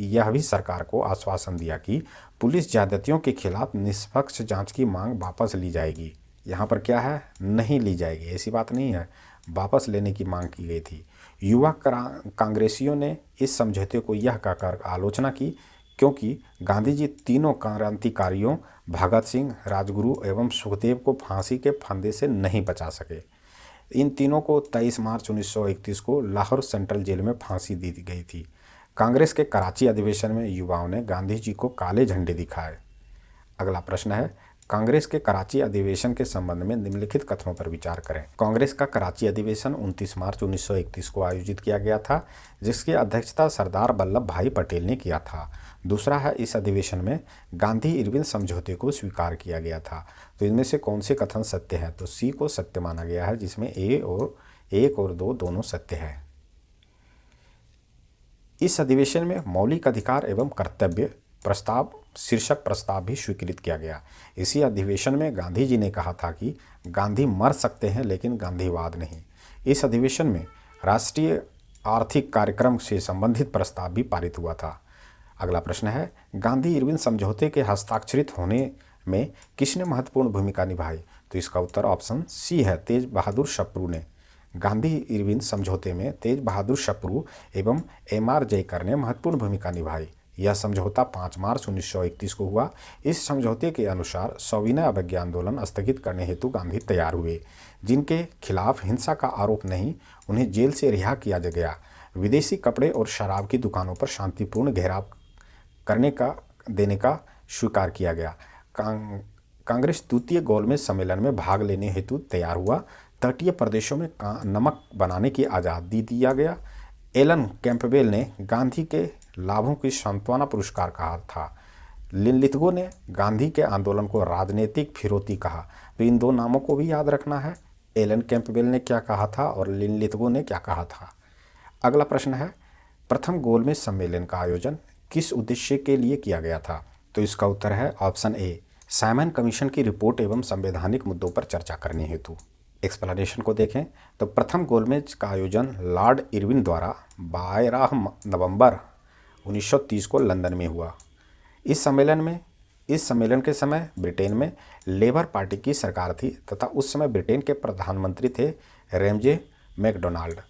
यह भी सरकार को आश्वासन दिया कि पुलिस ज्यादतियों के खिलाफ निष्पक्ष जांच की मांग वापस ली जाएगी। यहाँ पर क्या है, नहीं ली जाएगी, ऐसी बात नहीं है, वापस लेने की मांग की गई थी। युवा कांग्रेसियों ने इस समझौते को यह कहकर आलोचना की क्योंकि गांधी जी तीनों क्रांतिकारियों भगत सिंह, राजगुरु एवं सुखदेव को फांसी के फंदे से नहीं बचा सके। इन तीनों को 23 मार्च 1931 को लाहौर सेंट्रल जेल में फांसी दी गई थी। कांग्रेस के कराची अधिवेशन में युवाओं ने गांधी जी को काले झंडे दिखाए। अगला प्रश्न है, कांग्रेस के कराची अधिवेशन के संबंध में निम्नलिखित कथनों पर विचार करें। कांग्रेस का कराची अधिवेशन 29 मार्च 1931 को आयोजित किया गया था, जिसकी अध्यक्षता सरदार वल्लभ भाई पटेल ने किया था। दूसरा है, इस अधिवेशन में गांधी इरविन समझौते को स्वीकार किया गया था। तो इनमें से कौन से कथन सत्य है? तो सी को सत्य माना गया है, जिसमें एक और दो दोनों सत्य है। इस अधिवेशन में मौलिक अधिकार एवं कर्तव्य प्रस्ताव शीर्षक प्रस्ताव भी स्वीकृत किया गया। इसी अधिवेशन में गांधी जी ने कहा था कि गांधी मर सकते हैं लेकिन गांधीवाद नहीं। इस अधिवेशन में राष्ट्रीय आर्थिक कार्यक्रम से संबंधित प्रस्ताव भी पारित हुआ था। अगला प्रश्न है, गांधी इरविन समझौते के हस्ताक्षरित होने में किसने महत्वपूर्ण भूमिका निभाई? तो इसका उत्तर ऑप्शन सी है, तेज बहादुर सप्रू ने। गांधी इरविन समझौते में तेज बहादुर सप्रू एवं एम.आर. जयकर ने महत्वपूर्ण भूमिका निभाई। यह समझौता 5 मार्च 1931 को हुआ। इस समझौते के अनुसार सविनय अवज्ञा आंदोलन स्थगित करने हेतु गांधी तैयार हुए। जिनके खिलाफ हिंसा का आरोप नहीं, उन्हें जेल से रिहा किया गया। विदेशी कपड़े और शराब की दुकानों पर शांतिपूर्ण घेराव देने का स्वीकार किया गया। कांग्रेस द्वितीय गोलमेज सम्मेलन में भाग लेने हेतु तैयार हुआ। तटीय प्रदेशों में नमक बनाने की आज़ादी दिया गया। एलन कैंपबेल ने गांधी के लाभों की सांत्वना पुरस्कार कहा था। लिनलिथगो ने गांधी के आंदोलन को राजनीतिक फिरौती कहा। तो इन दो नामों को भी याद रखना है, एलन कैंपबेल ने क्या कहा था और लिनलिथगो ने क्या कहा था। अगला प्रश्न है, प्रथम गोलमेज सम्मेलन का आयोजन किस उद्देश्य के लिए किया गया था? तो इसका उत्तर है ऑप्शन ए, साइमन कमीशन की रिपोर्ट एवं संवैधानिक मुद्दों पर चर्चा करने हेतु। एक्सप्लेनेशन को देखें तो प्रथम गोलमेज का आयोजन लॉर्ड इरविन द्वारा 12 नवंबर 1930 को लंदन में हुआ। इस सम्मेलन के समय ब्रिटेन में लेबर पार्टी की सरकार थी तथा उस समय ब्रिटेन के प्रधानमंत्री थे रैमजे मैकडोनाल्ड।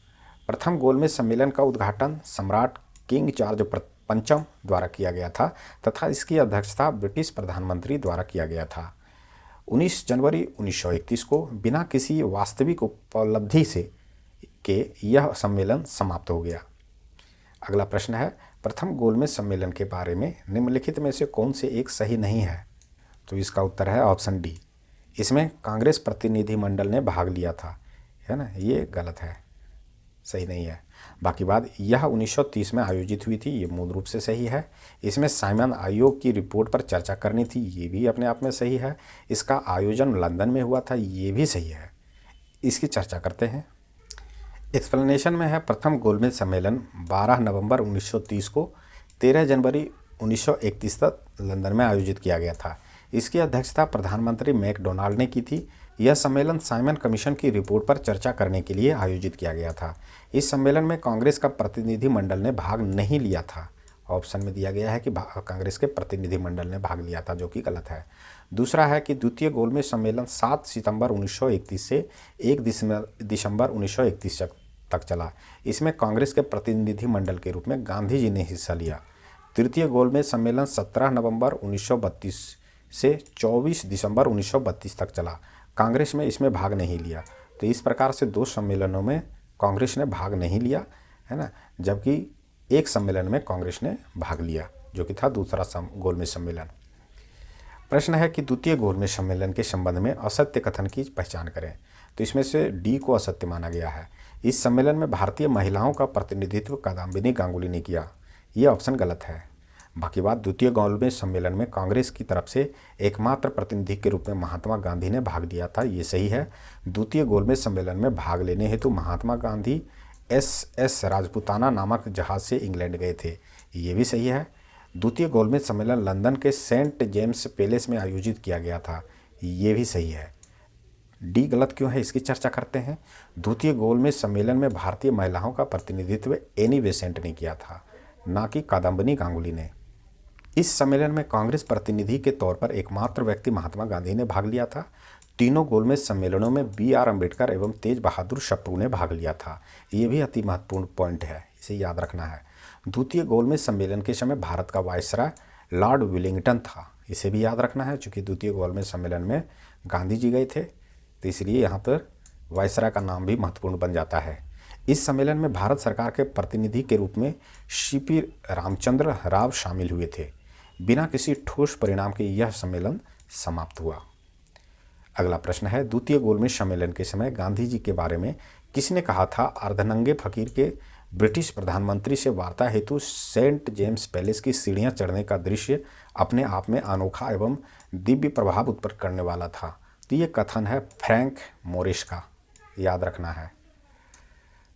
प्रथम गोलमेज सम्मेलन का उद्घाटन सम्राट किंग जॉर्ज पंचम द्वारा किया गया था तथा इसकी अध्यक्षता ब्रिटिश प्रधानमंत्री द्वारा किया गया था। 19 जनवरी 1931 को बिना किसी वास्तविक उपलब्धि के यह सम्मेलन समाप्त हो गया। अगला प्रश्न है, प्रथम गोलमेज सम्मेलन के बारे में निम्नलिखित में से कौन से एक सही नहीं है? तो इसका उत्तर है ऑप्शन डी, इसमें कांग्रेस प्रतिनिधिमंडल ने भाग लिया था, है ना, ये गलत है, सही नहीं है। बाकी बात, यह 1930 में आयोजित हुई थी, ये मूल रूप से सही है। इसमें साइमन आयोग की रिपोर्ट पर चर्चा करनी थी, ये भी अपने आप में सही है। इसका आयोजन लंदन में हुआ था, ये भी सही है। इसकी चर्चा करते हैं। एक्सप्लेनेशन में है, प्रथम गोलमेज सम्मेलन 12 नवंबर 1930 को 13 जनवरी 1931 तक लंदन में आयोजित किया गया था। इसकी अध्यक्षता प्रधानमंत्री मैकडोनाल्ड ने की थी। यह सम्मेलन साइमन कमीशन की रिपोर्ट पर चर्चा करने के लिए आयोजित किया गया था। इस सम्मेलन में कांग्रेस का प्रतिनिधिमंडल ने भाग नहीं लिया था। ऑप्शन में दिया गया है कि कांग्रेस के प्रतिनिधिमंडल ने भाग लिया था, जो कि गलत है। दूसरा है कि द्वितीय गोलमेज सम्मेलन 7 सितंबर 1931 से 1 दिसंबर 1931 तक चला। इसमें कांग्रेस के प्रतिनिधि मंडल के रूप में गांधी जी ने हिस्सा लिया। तृतीय गोलमेज सम्मेलन 17 नवंबर 1932 से 24 दिसंबर 1932 तक चला। कांग्रेस में इसमें भाग नहीं लिया। तो इस प्रकार से 2 सम्मेलनों में कांग्रेस ने भाग नहीं लिया, है ना, जबकि एक सम्मेलन में कांग्रेस ने भाग लिया, जो कि था दूसरा गोलमेज सम्मेलन। प्रश्न है कि द्वितीय गोलमेज सम्मेलन के संबंध में असत्य कथन की पहचान करें। तो इसमें से डी को असत्य माना गया है। इस सम्मेलन में भारतीय महिलाओं का प्रतिनिधित्व कादम्बिनी गांगुली ने किया। यह ऑप्शन गलत है। बाकी बात, द्वितीय गोलमेज सम्मेलन में कांग्रेस की तरफ से एकमात्र प्रतिनिधि के रूप में महात्मा गांधी ने भाग लिया था, ये सही है। द्वितीय गोलमेज सम्मेलन में भाग लेने हेतु महात्मा गांधी SS राजपूताना नामक जहाज से इंग्लैंड गए थे, ये भी सही है। द्वितीय गोलमेज सम्मेलन लंदन के सेंट जेम्स पैलेस में आयोजित किया गया था, ये भी सही है। डी गलत क्यों है, इसकी चर्चा करते हैं। द्वितीय गोलमेज सम्मेलन में भारतीय महिलाओं का प्रतिनिधित्व एनी बेसेंट ने किया था, ना कि कादम्बिनी गांगुली ने। इस सम्मेलन में कांग्रेस प्रतिनिधि के तौर पर एकमात्र व्यक्ति महात्मा गांधी ने भाग लिया था। तीनों गोलमेज सम्मेलनों में BR अम्बेडकर एवं तेज बहादुर सप्रू ने भाग लिया था। ये भी अति महत्वपूर्ण पॉइंट है, इसे याद रखना है। द्वितीय गोलमेज सम्मेलन के समय भारत का वायसराय लॉर्ड विलिंगटन था, इसे भी याद रखना है, चूँकि द्वितीय गोलमेज सम्मेलन में गांधी जी गए थे, तो इसलिए यहाँ पर वायसराय का नाम भी महत्वपूर्ण बन जाता है। इस सम्मेलन में भारत सरकार के प्रतिनिधि के रूप में CP रामचंद्र राव शामिल हुए थे। बिना किसी ठोस परिणाम के यह सम्मेलन समाप्त हुआ। अगला प्रश्न है, द्वितीय गोलमेज सम्मेलन के समय गांधी जी के बारे में किसने कहा था अर्धनंगे फकीर के ब्रिटिश प्रधानमंत्री से वार्ता हेतु सेंट जेम्स पैलेस की सीढ़ियां चढ़ने का दृश्य अपने आप में अनोखा एवं दिव्य प्रभाव उत्पन्न करने वाला था। तो ये कथन है फ्रैंक मोरिस का, याद रखना है।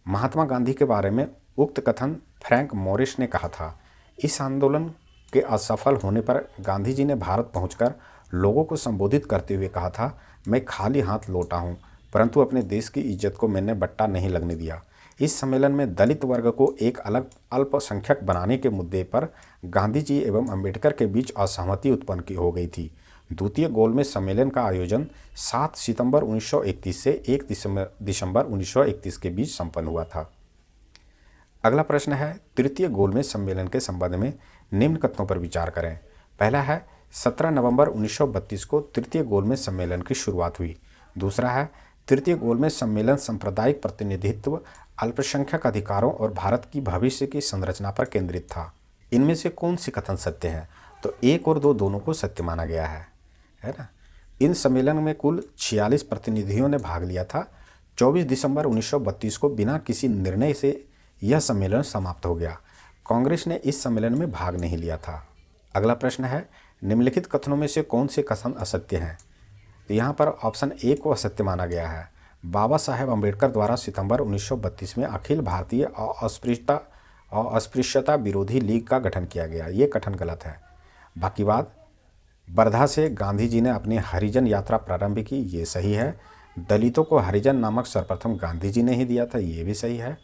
महात्मा गांधी के बारे में उक्त कथन फ्रैंक मोरिस ने कहा था। इस आंदोलन के असफल होने पर गांधी जी ने भारत पहुंचकर लोगों को संबोधित करते हुए कहा था, मैं खाली हाथ लौटा हूं, परंतु अपने देश की इज्जत को मैंने बट्टा नहीं लगने दिया। इस सम्मेलन में दलित वर्ग को एक अलग अल्पसंख्यक बनाने के मुद्दे पर गांधी जी एवं अंबेडकर के बीच असहमति उत्पन्न हो गई थी। द्वितीय गोलमेज सम्मेलन का आयोजन 7 सितंबर 1931 से 1 दिसंबर 1931 के बीच संपन्न हुआ था। अगला प्रश्न है, तृतीय गोलमेज सम्मेलन के संबंध में निम्न कथनों पर विचार करें। पहला है 17 नवंबर 1932 को तृतीय गोलमेज सम्मेलन की शुरुआत हुई। दूसरा है तृतीय गोलमेज सम्मेलन सांप्रदायिक प्रतिनिधित्व, अल्पसंख्यक अधिकारों और भारत की भविष्य की संरचना पर केंद्रित था। इनमें से कौन सी कथन सत्य है? तो 1 और 2 दोनों को सत्य माना गया है ना। इन सम्मेलन में कुल 46 प्रतिनिधियों ने भाग लिया था। 24 दिसंबर 1932 को बिना किसी निर्णय से यह सम्मेलन समाप्त हो गया। कांग्रेस ने इस सम्मेलन में भाग नहीं लिया था। अगला प्रश्न है, निम्नलिखित कथनों में से कौन से कथन असत्य हैं? तो यहाँ पर ऑप्शन A को असत्य माना गया है। बाबा साहेब अम्बेडकर द्वारा सितंबर 1932 में अखिल भारतीय अस्पृश्यता विरोधी लीग का गठन किया गया, ये कथन गलत है। बाकी बात, वर्धा से गांधी जी ने अपनी हरिजन यात्रा प्रारंभ की, ये सही है। दलितों को हरिजन नामक सर्वप्रथम गांधी जी ने ही दिया था, ये भी सही है।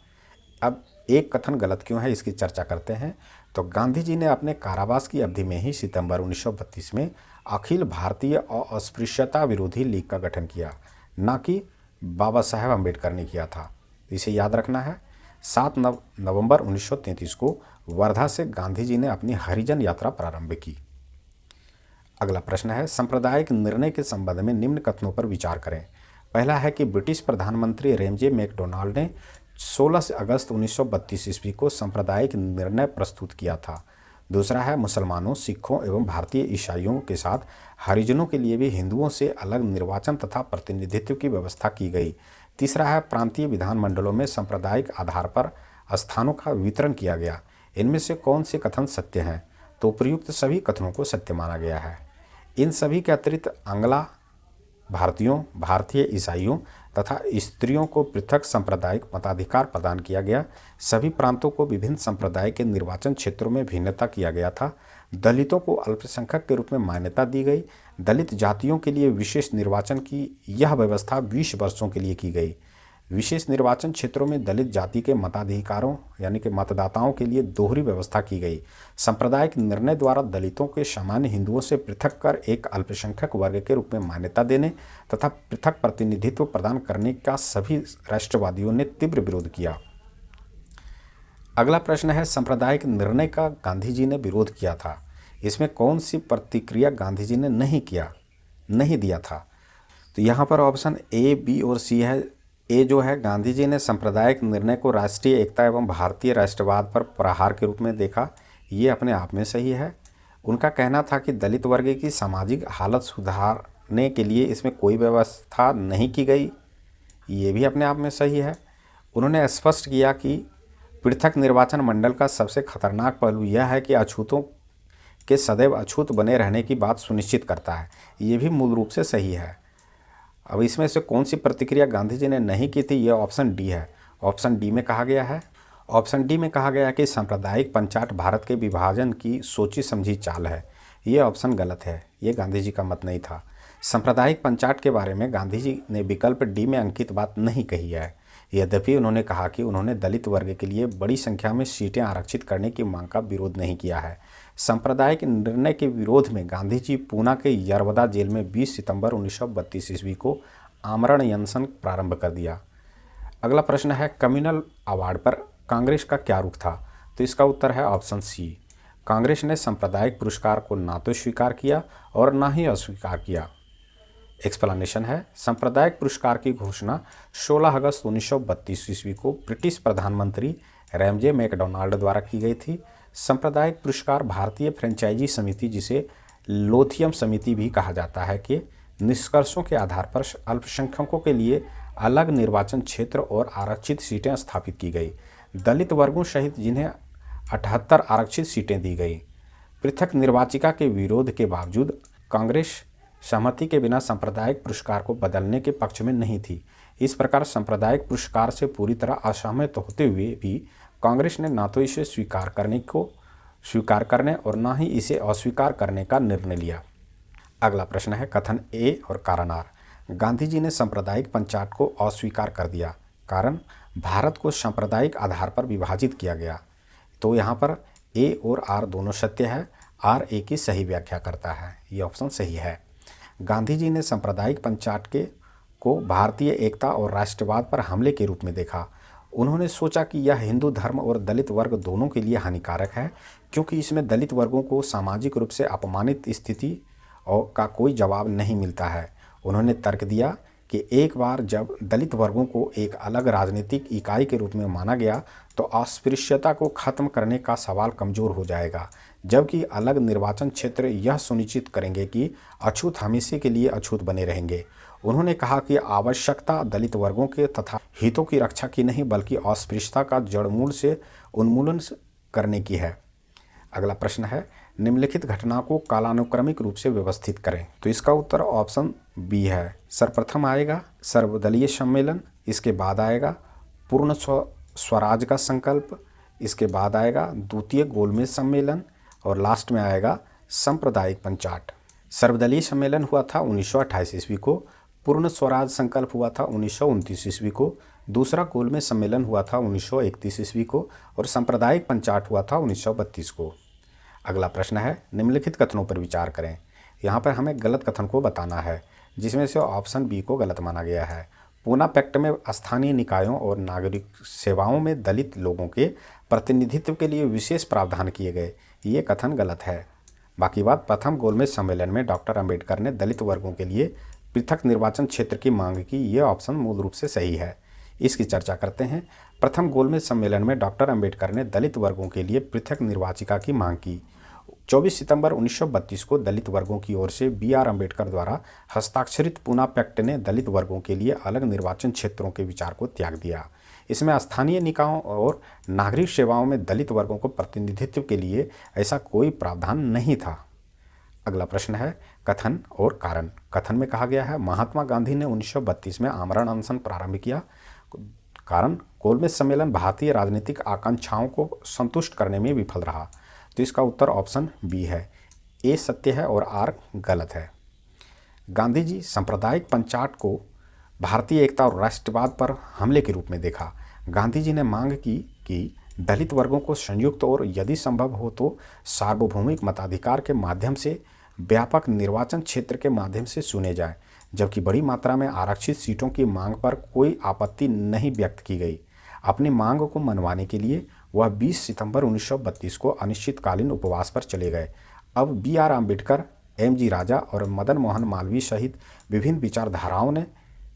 अब एक कथन गलत क्यों है, इसकी चर्चा करते हैं। तो गांधी जी ने अपने कारावास की अवधि में ही सितंबर 1932 में अखिल भारतीय अस्पृश्यता विरोधी लीग का गठन किया, ना कि बाबा साहेब अम्बेडकर ने किया था। इसे याद रखना है। 7 नवंबर 1933 को वर्धा से गांधी जी ने अपनी हरिजन यात्रा प्रारंभ की। अगला प्रश्न है, सांप्रदायिक निर्णय के संबंध में निम्न कथनों पर विचार करें। पहला है कि ब्रिटिश प्रधानमंत्री रेमजे मैकडोनाल्ड ने 16 अगस्त 1932 ईस्वी को सांप्रदायिक निर्णय प्रस्तुत किया था। दूसरा है, मुसलमानों, सिखों एवं भारतीय ईसाइयों के साथ हरिजनों के लिए भी हिंदुओं से अलग निर्वाचन तथा प्रतिनिधित्व की व्यवस्था की गई। तीसरा है, प्रांतीय विधानमंडलों में सांप्रदायिक आधार पर स्थानों का वितरण किया गया। इनमें से कौन से कथन सत्य हैं? तो उपयुक्त सभी कथनों को सत्य माना गया है। इन सभी के अतिरिक्त आंग्ला भारतीयों, भारतीय ईसाइयों तथा स्त्रियों को पृथक सांप्रदायिक मताधिकार प्रदान किया गया। सभी प्रांतों को विभिन्न संप्रदाय के निर्वाचन क्षेत्रों में भिन्नता किया गया था। दलितों को अल्पसंख्यक के रूप में मान्यता दी गई। दलित जातियों के लिए विशेष निर्वाचन की यह व्यवस्था 20 वर्षों के लिए की गई। विशेष निर्वाचन क्षेत्रों में दलित जाति के मताधिकारों यानी कि मतदाताओं के लिए दोहरी व्यवस्था की गई। सांप्रदायिक निर्णय द्वारा दलितों के सामान्य हिंदुओं से पृथक कर एक अल्पसंख्यक वर्ग के रूप में मान्यता देने तथा पृथक प्रतिनिधित्व प्रदान करने का सभी राष्ट्रवादियों ने तीव्र विरोध किया। अगला प्रश्न है, सांप्रदायिक निर्णय का गांधी जी ने विरोध किया था, इसमें कौन सी प्रतिक्रिया गांधी जी ने नहीं दिया था? तो यहाँ पर ऑप्शन ए, बी और सी है। ए जो है, गांधी जी ने सांप्रदायिक निर्णय को राष्ट्रीय एकता एवं भारतीय राष्ट्रवाद पर प्रहार के रूप में देखा। ये अपने आप में सही है। उनका कहना था कि दलित वर्ग की सामाजिक हालत सुधारने के लिए इसमें कोई व्यवस्था नहीं की गई। ये भी अपने आप में सही है। उन्होंने स्पष्ट किया कि पृथक निर्वाचन मंडल का सबसे खतरनाक पहलू यह है कि अछूतों के सदैव अछूत बने रहने की बात सुनिश्चित करता है। ये भी मूल रूप से सही है। अब इसमें से कौन सी प्रतिक्रिया गांधी जी ने नहीं की थी? यह ऑप्शन डी है। ऑप्शन डी में कहा गया है कि सांप्रदायिक पंचाट भारत के विभाजन की सोची समझी चाल है। यह ऑप्शन गलत है। ये गांधी जी का मत नहीं था। सांप्रदायिक पंचाट के बारे में गांधी जी ने विकल्प डी में अंकित बात नहीं कही है। यद्यपि उन्होंने कहा कि उन्होंने दलित वर्ग के लिए बड़ी संख्या में सीटें आरक्षित करने की मांग का विरोध नहीं किया है। सांप्रदायिक निर्णय के विरोध में गांधी जी पूना के यरवदा जेल में 20 सितंबर 1932 ईस्वी को आमरण अनशन प्रारंभ कर दिया। अगला प्रश्न है, कम्युनल अवार्ड पर कांग्रेस का क्या रुख था? तो इसका उत्तर है ऑप्शन सी। कांग्रेस ने सांप्रदायिक पुरस्कार को ना तो स्वीकार किया और ना ही अस्वीकार किया। एक्सप्लेनेशन है, सांप्रदायिक पुरस्कार की घोषणा 16 अगस्त 1932 ईस्वी को ब्रिटिश प्रधानमंत्री रैमजे मैकडोनाल्ड द्वारा की गई थी। सांप्रदायिक पुरस्कार भारतीय फ्रेंचाइजी समिति, जिसे लोथियम समिति भी कहा जाता है, के निष्कर्षों के आधार पर अल्पसंख्यकों के लिए अलग निर्वाचन क्षेत्र और आरक्षित सीटें स्थापित की गई। दलित वर्गों सहित जिन्हें 78 आरक्षित सीटें दी गई। पृथक निर्वाचिका के विरोध के बावजूद कांग्रेस सहमति के बिना सांप्रदायिक पुरस्कार को बदलने के पक्ष में नहीं थी। इस प्रकार सांप्रदायिक पुरस्कार से पूरी तरह असहमत होते हुए भी कांग्रेस ने ना तो इसे स्वीकार करने और ना ही इसे अस्वीकार करने का निर्णय लिया। अगला प्रश्न है, कथन ए और कारण आर। गांधी जी ने सांप्रदायिक पंचाट को अस्वीकार कर दिया। कारण, भारत को सांप्रदायिक आधार पर विभाजित किया गया। तो यहाँ पर ए और आर दोनों सत्य है। आर ए की सही व्याख्या करता है। ये ऑप्शन सही है। गांधी जी ने सांप्रदायिक पंचाट को भारतीय एकता और राष्ट्रवाद पर हमले के रूप में देखा। उन्होंने सोचा कि यह हिंदू धर्म और दलित वर्ग दोनों के लिए हानिकारक है, क्योंकि इसमें दलित वर्गों को सामाजिक रूप से अपमानित स्थिति का कोई जवाब नहीं मिलता है। उन्होंने तर्क दिया कि एक बार जब दलित वर्गों को एक अलग राजनीतिक इकाई के रूप में माना गया तो अस्पृश्यता को खत्म करने का सवाल कमज़ोर हो जाएगा, जबकि अलग निर्वाचन क्षेत्र यह सुनिश्चित करेंगे कि अछूत हमेशा के लिए अछूत बने रहेंगे। उन्होंने कहा कि आवश्यकता दलित वर्गों के तथा हितों की रक्षा की नहीं, बल्कि अस्पृश्यता का जड़मूल से उन्मूलन करने की है। अगला प्रश्न है, निम्नलिखित घटना को कालानुक्रमिक रूप से व्यवस्थित करें। तो इसका उत्तर ऑप्शन बी है। सर्वप्रथम आएगा सर्वदलीय सम्मेलन, इसके बाद आएगा पूर्ण स्वराज का संकल्प, इसके बाद आएगा द्वितीय गोलमेज सम्मेलन और लास्ट में आएगा सांप्रदायिक पंचाट। सर्वदलीय सम्मेलन हुआ था 1928 ईस्वी को, पूर्ण स्वराज संकल्प हुआ था 1929 ईस्वी को, दूसरा गोलमेज सम्मेलन हुआ था 1931 ईस्वी को और सांप्रदायिक पंचाट हुआ था 1932 को। अगला प्रश्न है, निम्नलिखित कथनों पर विचार करें। यहाँ पर हमें गलत कथन को बताना है, जिसमें से ऑप्शन बी को गलत माना गया है। पूना पैक्ट में स्थानीय निकायों और नागरिक सेवाओं में दलित लोगों के प्रतिनिधित्व के लिए विशेष प्रावधान किए गए। ये कथन गलत है। बाकी बात, प्रथम गोलमेज सम्मेलन में डॉक्टर अंबेडकर ने दलित वर्गों के लिए पृथक निर्वाचन क्षेत्र की मांग की। ये ऑप्शन मूल रूप से सही है। इसकी चर्चा करते हैं। प्रथम गोलमेज सम्मेलन में डॉक्टर अंबेडकर ने दलित वर्गों के लिए पृथक निर्वाचिका की मांग की। 24 सितंबर 1932 को दलित वर्गों की ओर से बी.आर. अंबेडकर द्वारा हस्ताक्षरित पूना पैक्ट ने दलित वर्गों के लिए अलग निर्वाचन क्षेत्रों के विचार को त्याग दिया। इसमें स्थानीय निकायों और नागरिक सेवाओं में दलित वर्गों को प्रतिनिधित्व के लिए ऐसा कोई प्रावधान नहीं था। अगला प्रश्न है, कथन और कारण। कथन में कहा गया है, महात्मा गांधी ने 1932 में आमरण अनशन प्रारंभ किया। कारण, गोलमेज सम्मेलन भारतीय राजनीतिक आकांक्षाओं को संतुष्ट करने में विफल रहा। तो इसका उत्तर ऑप्शन बी है। ए सत्य है और आर गलत है। गांधी जी सांप्रदायिक पंचाट को भारतीय एकता और राष्ट्रवाद पर हमले के रूप में देखा। गांधी जी ने मांग की कि दलित वर्गों को संयुक्त और यदि संभव हो तो सार्वभौमिक मताधिकार के माध्यम से व्यापक निर्वाचन क्षेत्र के माध्यम से चुने जाए, जबकि बड़ी मात्रा में आरक्षित सीटों की मांग पर कोई आपत्ति नहीं व्यक्त की गई। अपनी मांग को मनवाने के लिए वह 20 सितंबर 1932 को अनिश्चितकालीन उपवास पर चले गए। अब B.R. अम्बेडकर, M.G. राजा और मदन मोहन मालवीय सहित विभिन्न विचारधाराओं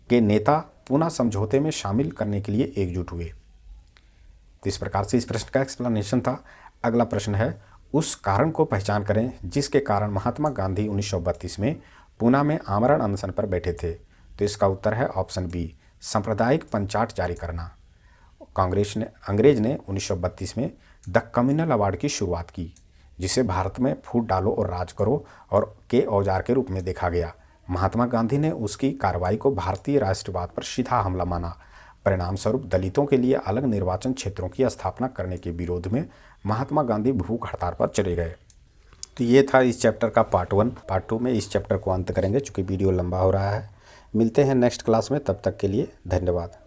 के नेता पूना समझौते में शामिल करने के लिए एकजुट हुए। तो इस प्रकार से इस प्रश्न का एक्सप्लेनेशन था। अगला प्रश्न है, उस कारण को पहचान करें जिसके कारण महात्मा गांधी 1932 में पूना में आमरण अनशन पर बैठे थे। तो इसका उत्तर है ऑप्शन बी, सांप्रदायिक पंचाट जारी करना। अंग्रेज ने 1932 में द कम्युनल अवार्ड की शुरुआत की, जिसे भारत में फूट डालो और राज करो और के औजार के रूप में देखा गया। महात्मा गांधी ने उसकी कार्रवाई को भारतीय राष्ट्रवाद पर सीधा हमला माना। परिणाम स्वरूप दलितों के लिए अलग निर्वाचन क्षेत्रों की स्थापना करने के विरोध में महात्मा गांधी भूख हड़ताल पर चले गए। तो ये था इस चैप्टर का पार्ट 1। पार्ट 2 में इस चैप्टर को अंत करेंगे, चूँकि वीडियो लंबा हो रहा है। मिलते हैं नेक्स्ट क्लास में, तब तक के लिए धन्यवाद।